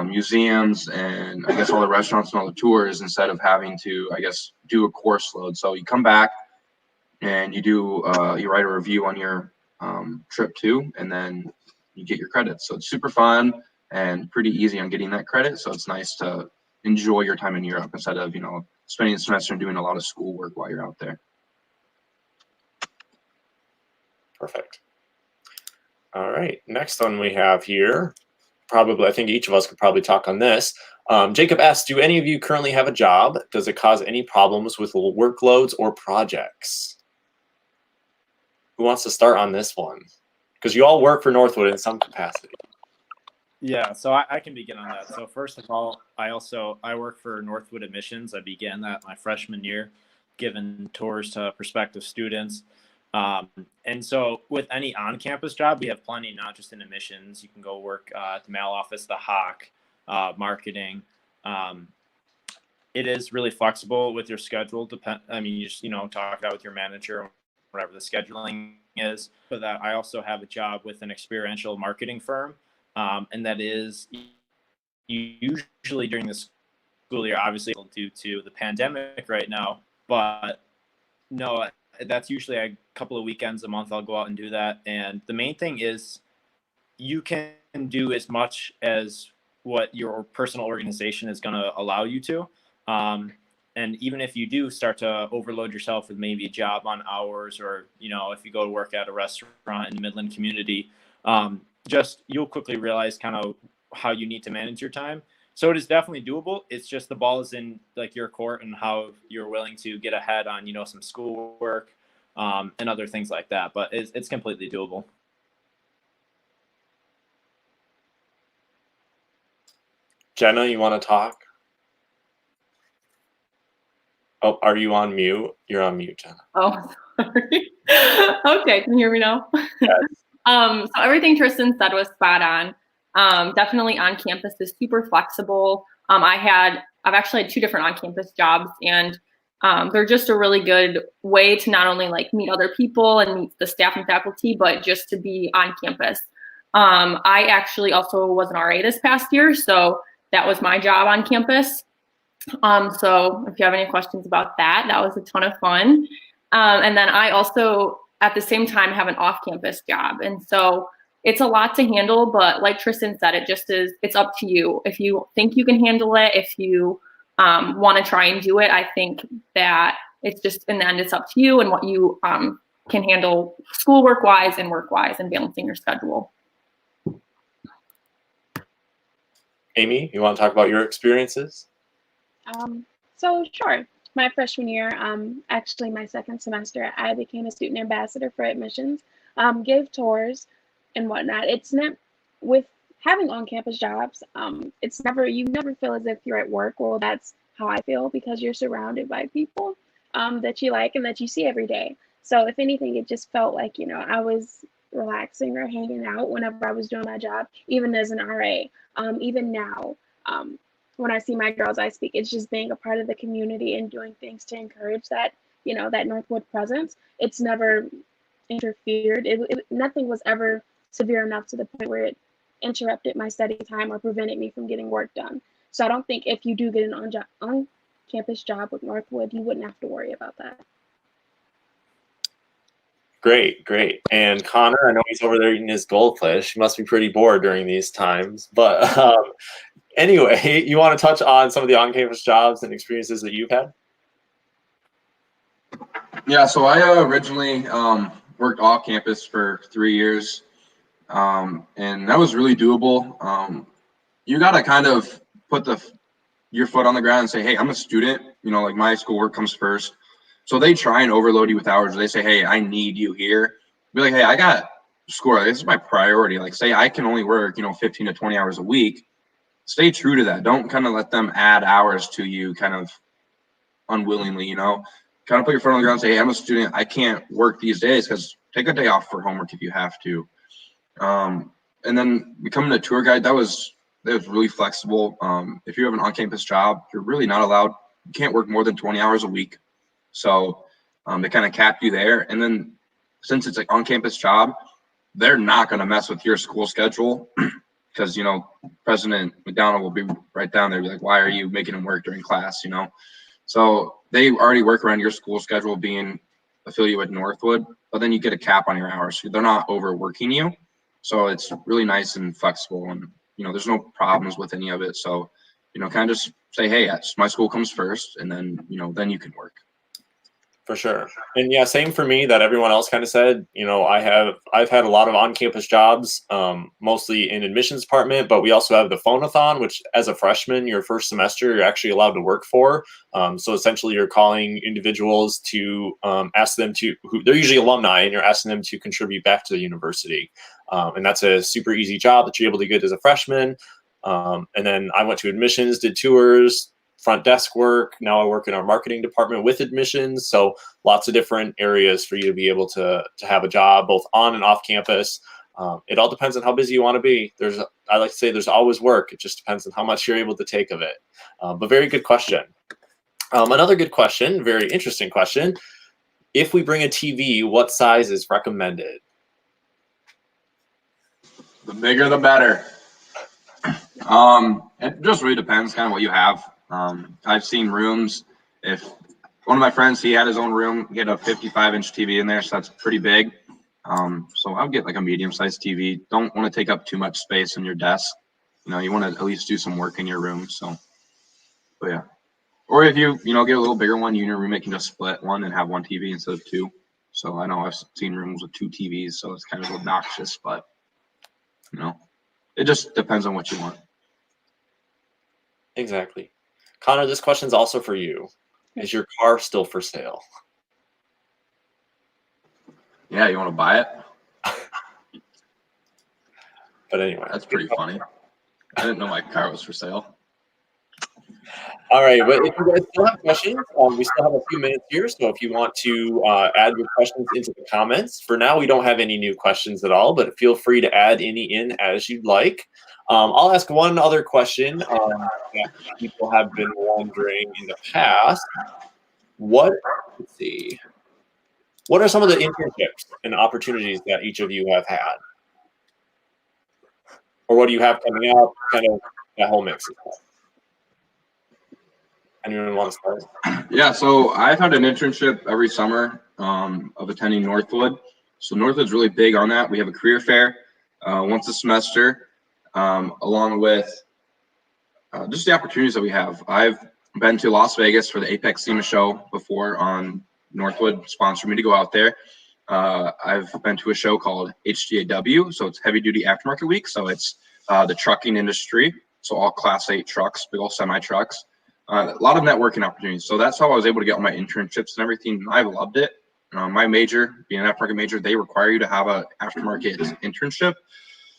museums and I guess all the restaurants and all the tours instead of having to, I guess, do a course load. So you come back and you write a review on your trip too, and then you get your credits. So it's super fun and pretty easy on getting that credit. So it's nice to enjoy your time in Europe instead of, spending the semester and doing a lot of schoolwork while you're out there. Perfect. All right. Next one we have here. Probably, I think each of us could probably talk on this. Jacob asks, do any of you currently have a job? Does it cause any problems with workloads or projects? Who wants to start on this one? Because you all work for Northwood in some capacity. Yeah, so I can begin on that. So first of all, I work for Northwood Admissions. I began that my freshman year, giving tours to prospective students. And so with any on-campus job, we have plenty, not just in admissions. You can go work at the mail office, the Hawk, marketing. Um, it is really flexible with your schedule. I mean, you just talk it out with your manager, whatever the scheduling is. For that, I also have a job with an experiential marketing firm. And that is usually during the school year, obviously due to the pandemic right now. But no, that's usually a couple of weekends a month. I'll go out and do that. And the main thing is you can do as much as what your personal organization is going to allow you to. And even if you do start to overload yourself with maybe a job on hours, or if you go to work at a restaurant in the Midland community, just you'll quickly realize kind of how you need to manage your time. So it is definitely doable. It's just the ball is in like your court and how you're willing to get ahead on some schoolwork and other things like that. But it's completely doable. Jenna, you want to talk? Oh, are you on mute? You're on mute, Jenna. Oh, sorry. Okay, can you hear me now? Yes. So everything Tristan said was spot on. Definitely on campus is super flexible. I've actually had 2 different on-campus jobs, and they're just a really good way to not only like meet other people and meet the staff and faculty, but just to be on campus. I actually also was an RA this past year, so that was my job on campus. So if you have any questions about that, that was a ton of fun. And then I also, at the same time, have an off-campus job. And so it's a lot to handle, but like Tristan said, it's up to you. If you think you can handle it, if you want to try and do it, I think that it's just, in the end, it's up to you and what you can handle schoolwork-wise and work-wise and balancing your schedule. Amy, you want to talk about your experiences? So sure. My freshman year, actually my second semester, I became a student ambassador for admissions, gave tours and whatnot. It's not with having on-campus jobs. You never feel as if you're at work. Well, that's how I feel because you're surrounded by people that you like and that you see every day. So if anything, it just felt like, I was relaxing or hanging out whenever I was doing my job, even as an RA. Even now, when I see my girls I speak, it's just being a part of the community and doing things to encourage that, that Northwood presence. It's never interfered. Nothing was ever severe enough to the point where it interrupted my study time or prevented me from getting work done. So I don't think if you do get an on-campus job with Northwood, you wouldn't have to worry about that. Great. And Connor, I know he's over there eating his goldfish. He must be pretty bored during these times. But anyway, you want to touch on some of the on-campus jobs and experiences that you've had? Yeah, so I originally worked off campus for 3 years, and that was really doable. You got to kind of put your foot on the ground and say, hey, I'm a student, like my schoolwork comes first. So they try and overload you with hours. They say, hey, I need you here. Be like, hey, I got school. This is my priority. Like, say I can only work, 15 to 20 hours a week. Stay true to that. Don't kind of let them add hours to you kind of unwillingly, kind of put your foot on the ground and say, hey, I'm a student. I can't work these days because take a day off for homework if you have to. And then becoming a tour guide, that was really flexible. If you have an on-campus job, you're really not allowed. You can't work more than 20 hours a week. So they kind of cap you there. And then since it's an on-campus job, they're not going to mess with your school schedule because, President McDonald will be right down there, be like, why are you making him work during class, So they already work around your school schedule being affiliated with Northwood, but then you get a cap on your hours. So they're not overworking you. So it's really nice and flexible and, there's no problems with any of it. So, kind of just say, hey, my school comes first and then, then you can work. For sure. And yeah, same for me that everyone else kind of said. I've had a lot of on-campus jobs, mostly in admissions department, but we also have the phonathon, which as a freshman, your first semester, you're actually allowed to work for. So essentially you're calling individuals to ask them they're usually alumni, and you're asking them to contribute back to the university. And that's a super easy job that you're able to get as a freshman. And then I went to admissions, did tours, front desk work. Now I work in our marketing department with admissions. So lots of different areas for you to be able to have a job both on and off campus. It all depends on how busy you want to be. I like to say there's always work. It just depends on how much you're able to take of it. But very good question. Another good question, very interesting question. If we bring a TV, what size is recommended? The bigger, the better. It just really depends kind of what you have. I've seen rooms, if one of my friends, he had his own room, he had a 55-inch TV in there, so that's pretty big. So I'll get like a medium-sized TV. Don't want to take up too much space in your desk. You want to at least do some work in your room. So, but yeah. Or if you get a little bigger one, you and your roommate can just split one and have one TV instead of two. So I know I've seen rooms with 2 TVs, so it's kind of obnoxious, but it just depends on what you want. Exactly. Connor, this question is also for you. Is your car still for sale? Yeah, you want to buy it? But anyway. That's pretty funny. I didn't know my car was for sale. All right, but if you guys still have questions, we still have a few minutes here. So if you want to add your questions into the comments, for now we don't have any new questions at all, but feel free to add any in as you'd like. I'll ask one other question that people have been wondering in the past. Let's see. What are some of the internships and opportunities that each of you have had? Or what do you have coming up? Kind of that whole mix of stuff. Anyone want to start? Yeah, so I've had an internship every summer of attending Northwood. So Northwood's really big on that. We have a career fair once a semester, along with just the opportunities that we have. I've been to Las Vegas for the Apex SEMA show before. On Northwood sponsored me to go out there. I've been to a show called HDAW, so it's Heavy Duty Aftermarket Week. So it's the trucking industry, so all Class 8 trucks, big old semi trucks. A lot of networking opportunities. So that's how I was able to get all my internships and everything. I've loved it. My major, being an aftermarket major, they require you to have an aftermarket internship.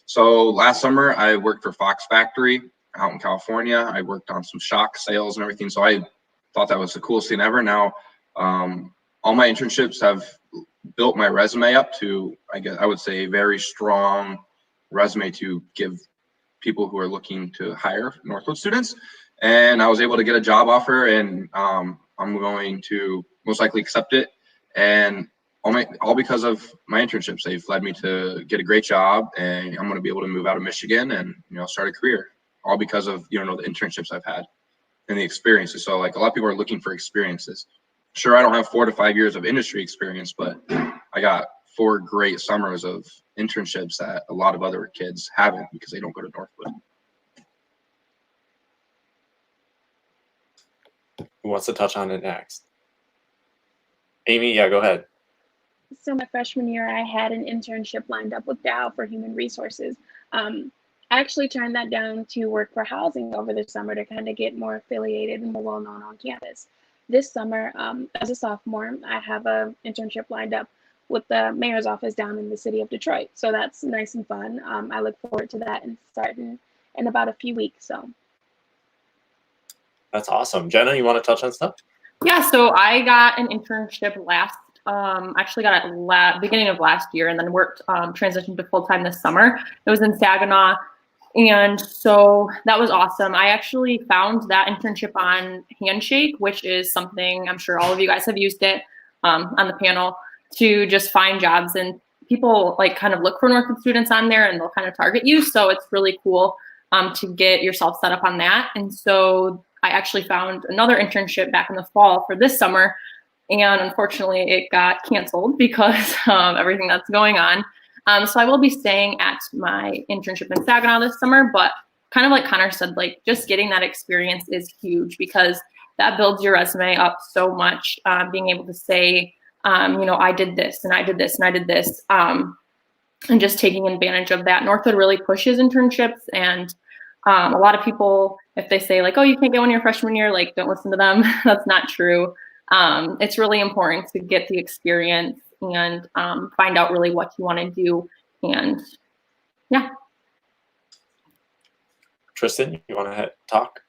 So last summer, I worked for Fox Factory out in California. I worked on some shock sales and everything. So I thought that was the coolest thing ever. Now, all my internships have built my resume up to, I would say, a very strong resume to give people who are looking to hire Northwood students. And I was able to get a job offer, and I'm going to most likely accept it. And all because of my internships. They've led me to get a great job, and I'm going to be able to move out of Michigan and start a career. All because of the internships I've had and the experiences. So like a lot of people are looking for experiences. Sure, I don't have 4 to 5 years of industry experience, but I got 4 great summers of internships that a lot of other kids haven't because they don't go to Northwood. Who wants to touch on it next? Amy, yeah, go ahead. So my freshman year, I had an internship lined up with Dow for human resources. I actually turned that down to work for housing over the summer to kind of get more affiliated and more well-known on campus. This summer, as a sophomore, I have an internship lined up with the mayor's office down in the city of Detroit. So that's nice and fun. I look forward to that and starting in about a few weeks. So. That's awesome. Jenna, you want to touch on stuff? Yeah, so I got an internship actually got it beginning of last year, and then worked, transitioned to full-time this summer. It was in Saginaw, and so that was awesome. I actually found that internship on Handshake, which is something I'm sure all of you guys have used it on the panel to just find jobs, and people like kind of look for Northwood students on there, and they'll kind of target you. So it's really cool to get yourself set up on that. And so I actually found another internship back in the fall for this summer, and unfortunately it got canceled because of everything that's going on. So I will be staying at my internship in Saginaw this summer, but kind of like Connor said, like just getting that experience is huge because that builds your resume up so much. Being able to say, I did this and I did this and I did this, and just taking advantage of that. Northwood really pushes internships, and a lot of people, if they say like, oh, you can't get one your freshman year, like don't listen to them. That's not true. It's really important to get the experience and find out really what you want to do. And yeah. Tristan, you want to talk?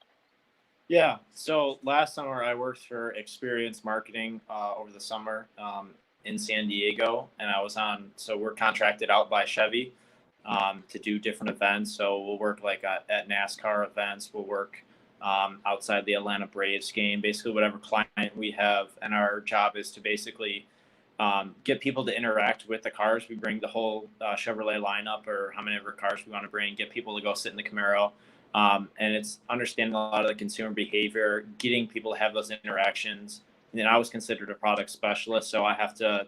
Yeah. So last summer I worked for Experience Marketing over the summer in San Diego, and so we're contracted out by Chevy to do different events. So we'll work like at NASCAR events. We'll work outside the Atlanta Braves game, basically whatever client we have. And our job is to basically get people to interact with the cars. We bring the whole Chevrolet lineup, or how many of our cars we want to bring, get people to go sit in the Camaro. And it's understanding a lot of the consumer behavior, getting people to have those interactions. And then I was considered a product specialist, so I have to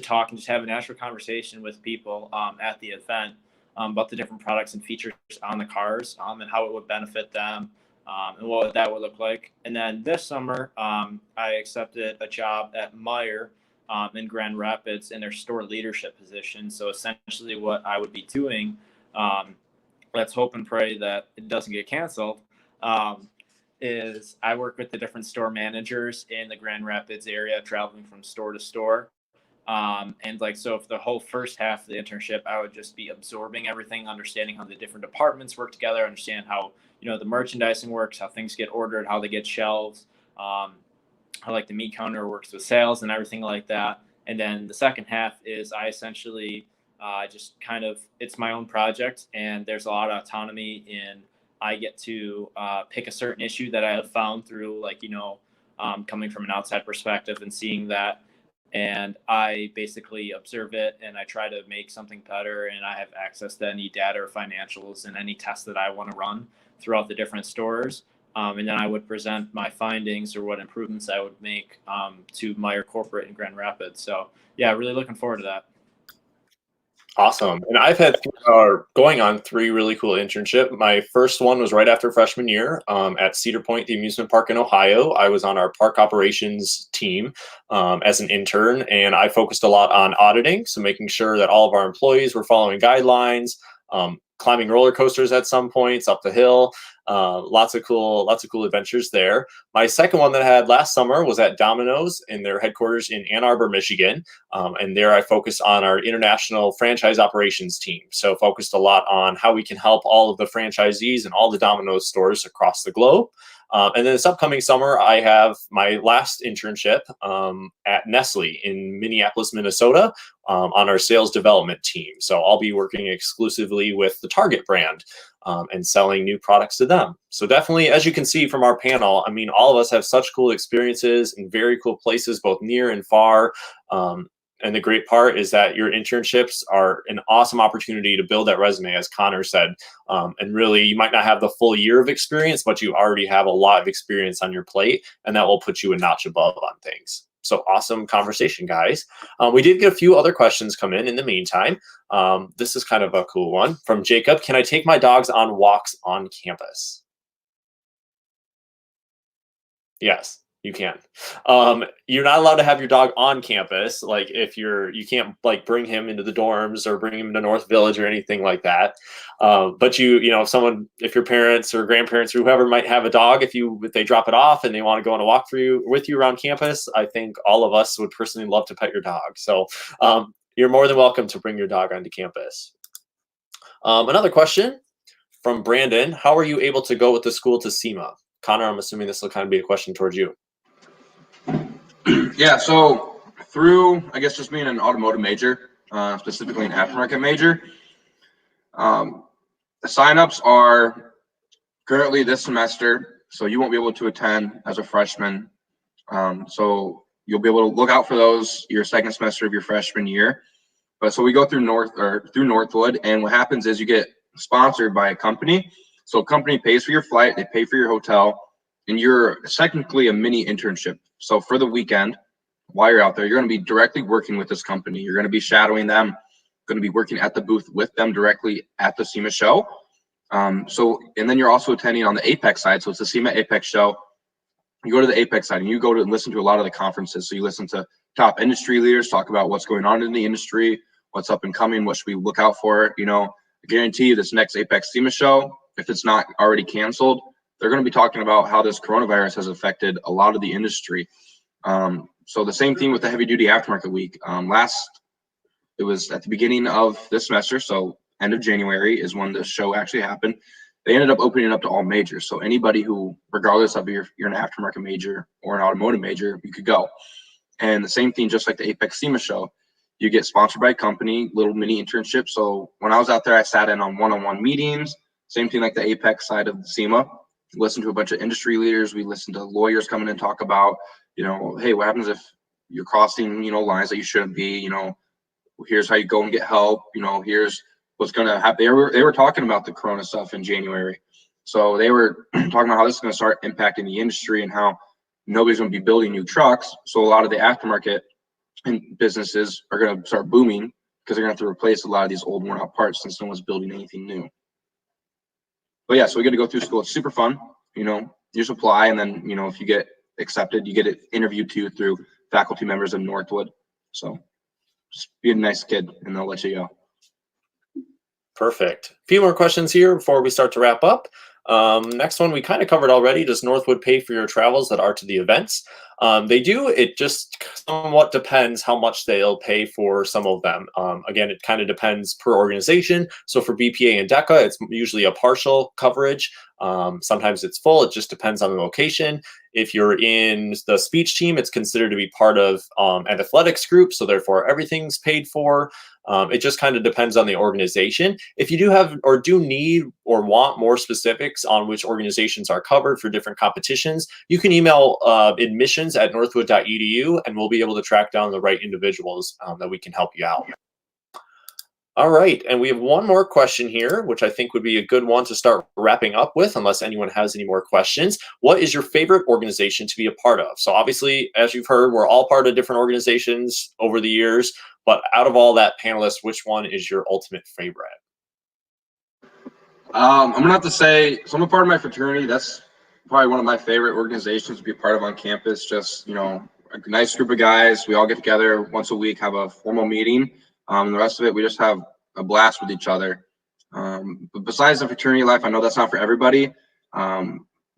talk and just have a natural conversation with people at the event about the different products and features on the cars and how it would benefit them and what that would look like. And then this summer, I accepted a job at Meijer in Grand Rapids in their store leadership position. So essentially what I would be doing, let's hope and pray that it doesn't get canceled, is I work with the different store managers in the Grand Rapids area, traveling from store to store. And like, so for the whole first half of the internship, I would just be absorbing everything, understanding how the different departments work together, understand how, the merchandising works, how things get ordered, how they get shelved, how like the meat counter works with sales and everything like that. And then the second half is I essentially just kind of, it's my own project, and there's a lot of autonomy in, I get to pick a certain issue that I have found through coming from an outside perspective and seeing that. And I basically observe it and I try to make something better, and I have access to any data or financials and any tests that I want to run throughout the different stores. And then I would present my findings or what improvements I would make to Meijer Corporate in Grand Rapids. So yeah, really looking forward to that. Awesome. And I've had going on 3 really cool internships. My first one was right after freshman year at Cedar Point, the amusement park in Ohio. I was on our park operations team as an intern, and I focused a lot on auditing. So making sure that all of our employees were following guidelines, climbing roller coasters at some points up the hill. Lots of cool adventures there. My second one that I had last summer was at Domino's in their headquarters in Ann Arbor, Michigan. And there I focused on our international franchise operations team. So focused a lot on how we can help all of the franchisees and all the Domino's stores across the globe. And then this upcoming summer, I have my last internship at Nestle in Minneapolis, Minnesota, on our sales development team. So I'll be working exclusively with the Target brand and selling new products to them. So definitely, as you can see from our panel, I mean, all of us have such cool experiences in very cool places, both near and far. And the great part is that your internships are an awesome opportunity to build that resume, as Connor said. And really, you might not have the full year of experience, but you already have a lot of experience on your plate, and that will put you a notch above on things. So awesome conversation, guys. We did get a few other questions come in the meantime. This is kind of a cool one from Jacob. Can I take my dogs on walks on campus? Yes. You can. You're not allowed to have your dog on campus. Like if you can't like bring him into the dorms or bring him to North Village or anything like that. But if your parents or grandparents or whoever might have a dog, if they drop it off and they want to go on a walk with you around campus, I think all of us would personally love to pet your dog. So you're more than welcome to bring your dog onto campus. Another question from Brandon: how are you able to go with the school to SEMA? Connor, I'm assuming this will kind of be a question towards you. Yeah, so through, I guess, just being an automotive major, specifically an aftermarket major, the signups are currently this semester, so you won't be able to attend as a freshman. So you'll be able to look out for those your second semester of your freshman year. But so we go through Northwood, and what happens is you get sponsored by a company. So a company pays for your flight, they pay for your hotel, and you're technically a mini internship. So for the weekend, while you're out there, you're going to be directly working with this company. You're going to be shadowing them, going to be working at the booth with them directly at the SEMA show. And then you're also attending on the Apex side. So it's the SEMA Apex show. you go to the Apex side and you go to listen to a lot of the conferences. So you listen to top industry leaders talk about what's going on in the industry, what's up and coming, what should we look out for. You know, I guarantee you this next Apex SEMA show, if it's not already canceled, they're going to be talking about how this coronavirus has affected a lot of the industry. So the same thing with the heavy duty aftermarket week. It was at the beginning of this semester, so end of January is when the show actually happened. They ended up opening it up to all majors. So anybody who, regardless of you're an aftermarket major or an automotive major, you could go. And the same thing, just like the Apex SEMA show, you get sponsored by a company, little mini internships. So when I was out there, I sat in on one-on-one meetings. Same thing like the Apex side of the SEMA. Listen to a bunch of industry leaders. We listen to lawyers come in and talk about, you know, hey, what happens if you're crossing, you know, lines that you shouldn't be, you know, here's how you go and get help, you know, here's what's going to happen. They were talking about the Corona stuff in January. So they were talking about how this is going to start impacting the industry and how nobody's going to be building new trucks. So a lot of the aftermarket businesses are going to start booming because they're going to have to replace a lot of these old worn out parts since no one's building anything new. But yeah, so we get to go through school. It's super fun. You know, you just apply, and then, you know, if you get accepted, you get it interviewed too through faculty members of Northwood. So just be a nice kid and they'll let you go. Perfect. A few more questions here before we start to wrap up. Next one we kind of covered already. Does Northwood pay for your travels that are to the events? They do. It just somewhat depends how much they'll pay for some of them. Again, it kind of depends per organization. So for BPA and DECA, it's usually a partial coverage. Sometimes it's full. It just depends on the location. If you're in the speech team, it's considered to be part of an athletics group. So therefore, everything's paid for. It just kind of depends on the organization. If you do have or do need or want more specifics on which organizations are covered for different competitions, you can email admissions@northwood.edu and we'll be able to track down the right individuals that we can help you out. All right, and we have one more question here, which I think would be a good one to start wrapping up with, unless anyone has any more questions. What is your favorite organization to be a part of? So obviously, as you've heard, we're all part of different organizations over the years, but out of all that panelists, which one is your ultimate favorite? I'm gonna have to say, so I'm a part of my fraternity. That's probably one of my favorite organizations to be a part of on campus. Just, you know, a nice group of guys. We all get together once a week, have a formal meeting. The rest of it, we just have a blast with each other. But besides the fraternity life, I know that's not for everybody.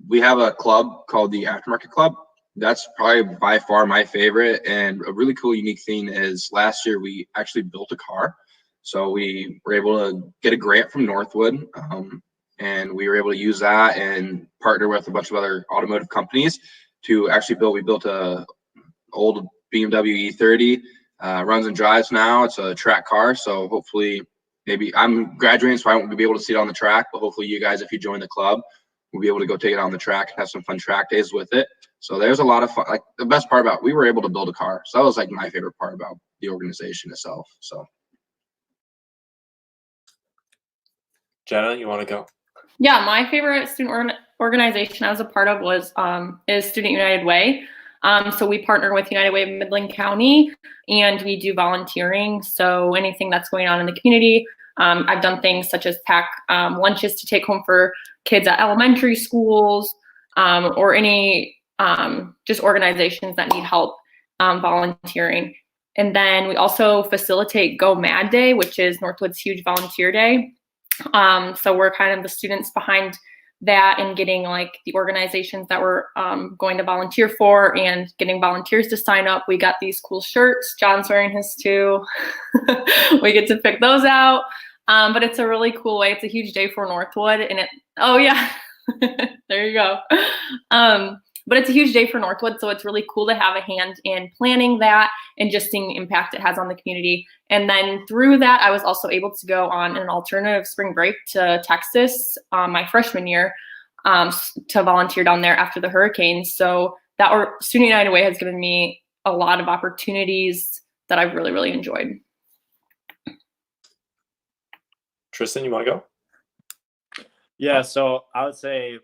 We have a club called the Aftermarket Club. That's probably by far my favorite. And a really cool, unique thing is last year we actually built a car. So we were able to get a grant from Northwood, and we were able to use that and partner with a bunch of other automotive companies to actually build. We built a old BMW E30. Runs and drives now. It's a track car, so hopefully, maybe I'm graduating, so I won't be able to see it on the track, but hopefully you guys, if you join the club, will be able to go take it on the track and have some fun track days with it. So there's a lot of fun. Like, the best part about, we were able to build a car, so that was like my favorite part about the organization itself. So Jenna, you want to go? Yeah, my favorite student organization I was a part of was is Student United Way. So we partner with United Way of Midland County, and we do volunteering. So anything that's going on in the community, I've done things such as pack lunches to take home for kids at elementary schools, or any just organizations that need help volunteering. And then we also facilitate Go Mad Day, which is Northwood's huge volunteer day. So we're kind of the students behind that and getting like the organizations that we're going to volunteer for and getting volunteers to sign up. We got these cool shirts. John's wearing his too. We get to pick those out. But it's a really cool way. It's a huge day for Northwood, and oh yeah, there you go. But it's a huge day for Northwood, so it's really cool to have a hand in planning that and just seeing the impact it has on the community. And then through that, I was also able to go on an alternative spring break to Texas my freshman year to volunteer down there after the hurricanes. So that Student United Way has given me a lot of opportunities that I've really, really enjoyed. Tristan, you want to go? Yeah, so I would say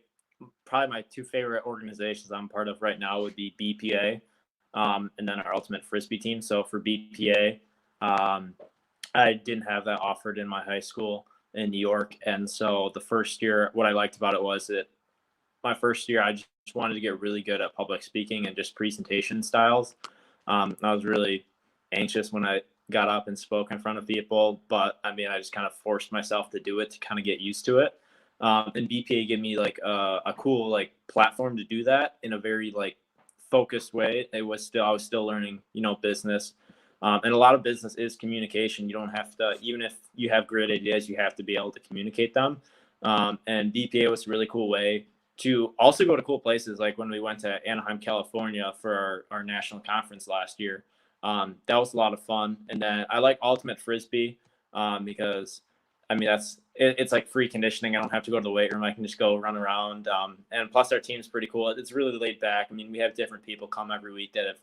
probably my two favorite organizations I'm part of right now would be BPA and then our Ultimate Frisbee team. So for BPA, I didn't have that offered in my high school in New York. And so the first year, what I liked about it was that my first year, I just wanted to get really good at public speaking and just presentation styles. I was really anxious when I got up and spoke in front of people, but I mean, I just kind of forced myself to do it to kind of get used to it. And BPA gave me like a cool like platform to do that in a very like focused way. I was still learning, business. And a lot of business is communication. You don't have to, even if you have great ideas, you have to be able to communicate them. And BPA was a really cool way to also go to cool places. Like when we went to Anaheim, California for our national conference last year, that was a lot of fun. And then I like ultimate Frisbee because I mean, it's like free conditioning. I don't have to go to the weight room. I can just go run around. And plus our team's pretty cool. It's really laid back. I mean, we have different people come every week that have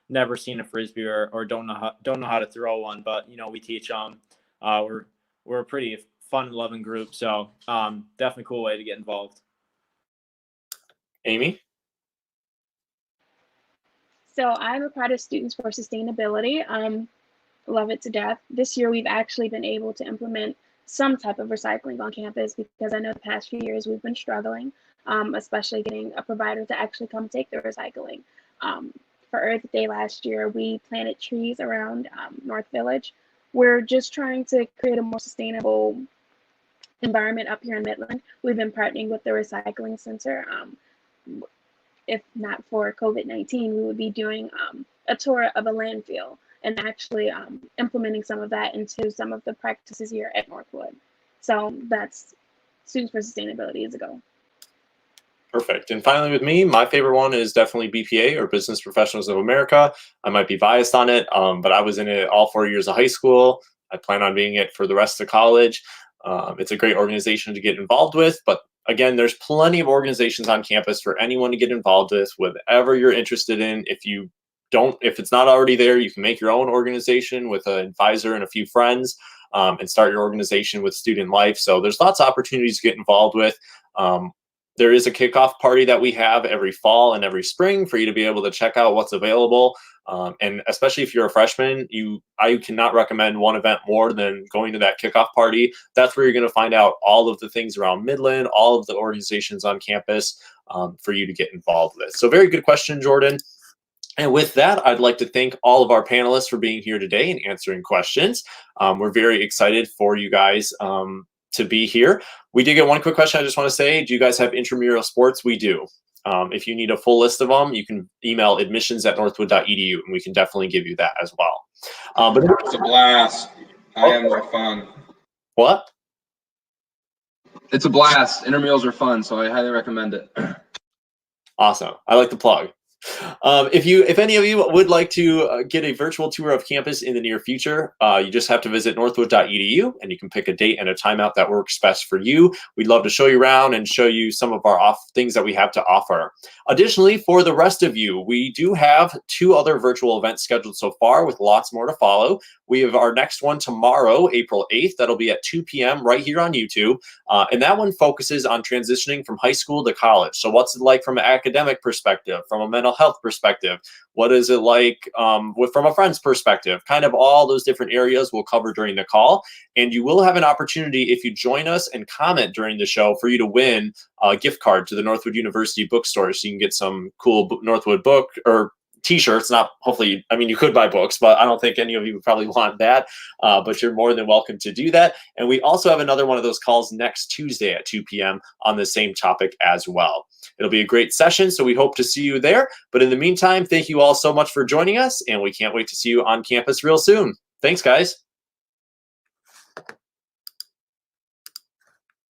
never seen a Frisbee or don't know how to throw one, but we teach them. We're a pretty fun loving group. So definitely cool way to get involved. Amy? So I'm a part of Students for Sustainability. Love it to death. This year we've actually been able to implement some type of recycling on campus because I know the past few years we've been struggling, especially getting a provider to actually come take the recycling. For Earth Day last year, we planted trees around North Village. We're just trying to create a more sustainable environment up here in Midland. We've been partnering with the recycling center. If not for COVID-19, we would be doing a tour of a landfill and actually implementing some of that into some of the practices here at Northwood. So that's Students for Sustainability is a goal. Perfect. And finally with me, my favorite one is definitely BPA, or Business Professionals of America. I might be biased on it, but I was in it all 4 years of high school. I plan on being it for the rest of college. It's a great organization to get involved with, but again, there's plenty of organizations on campus for anyone to get involved with, whatever you're interested in. If it's not already there, you can make your own organization with an advisor and a few friends, and start your organization with Student Life. So there's lots of opportunities to get involved with. There is a kickoff party that we have every fall and every spring for you to be able to check out what's available. And especially if you're a freshman, I cannot recommend one event more than going to that kickoff party. That's where you're going to find out all of the things around Midland, all of the organizations on campus for you to get involved with. So very good question, Jordan. And with that, I'd like to thank all of our panelists for being here today and answering questions. We're very excited for you guys to be here. We did get one quick question I just want to say. Do you guys have intramural sports? We do. If you need a full list of them, you can email admissions@northwood.edu, and we can definitely give you that as well. But It's a blast. IMs are fun. What? It's a blast. Intramurals are fun, so I highly recommend it. Awesome. I like the plug. If any of you would like to get a virtual tour of campus in the near future, you just have to visit northwood.edu, and you can pick a date and a timeout that works best for you. We'd love to show you around and show you some of our things that we have to offer. Additionally, for the rest of you, we do have 2 other virtual events scheduled so far, with lots more to follow. We have our next one tomorrow, April 8th. That'll be at 2 p.m. right here on YouTube. And that one focuses on transitioning from high school to college. So what's it like from an academic perspective, from a mental health perspective? What is it like from a friend's perspective? Kind of all those different areas we'll cover during the call. And you will have an opportunity, if you join us and comment during the show, for you to win a gift card to the Northwood University bookstore. So you can get some cool Northwood book or t-shirts. Not hopefully, I mean, you could buy books, but I don't think any of you would probably want that, but you're more than welcome to do that. And we also have another one of those calls next Tuesday at 2 p.m. on the same topic as well. It'll be a great session, so we hope to see you there. But in the meantime, thank you all so much for joining us, and we can't wait to see you on campus real soon. Thanks, guys.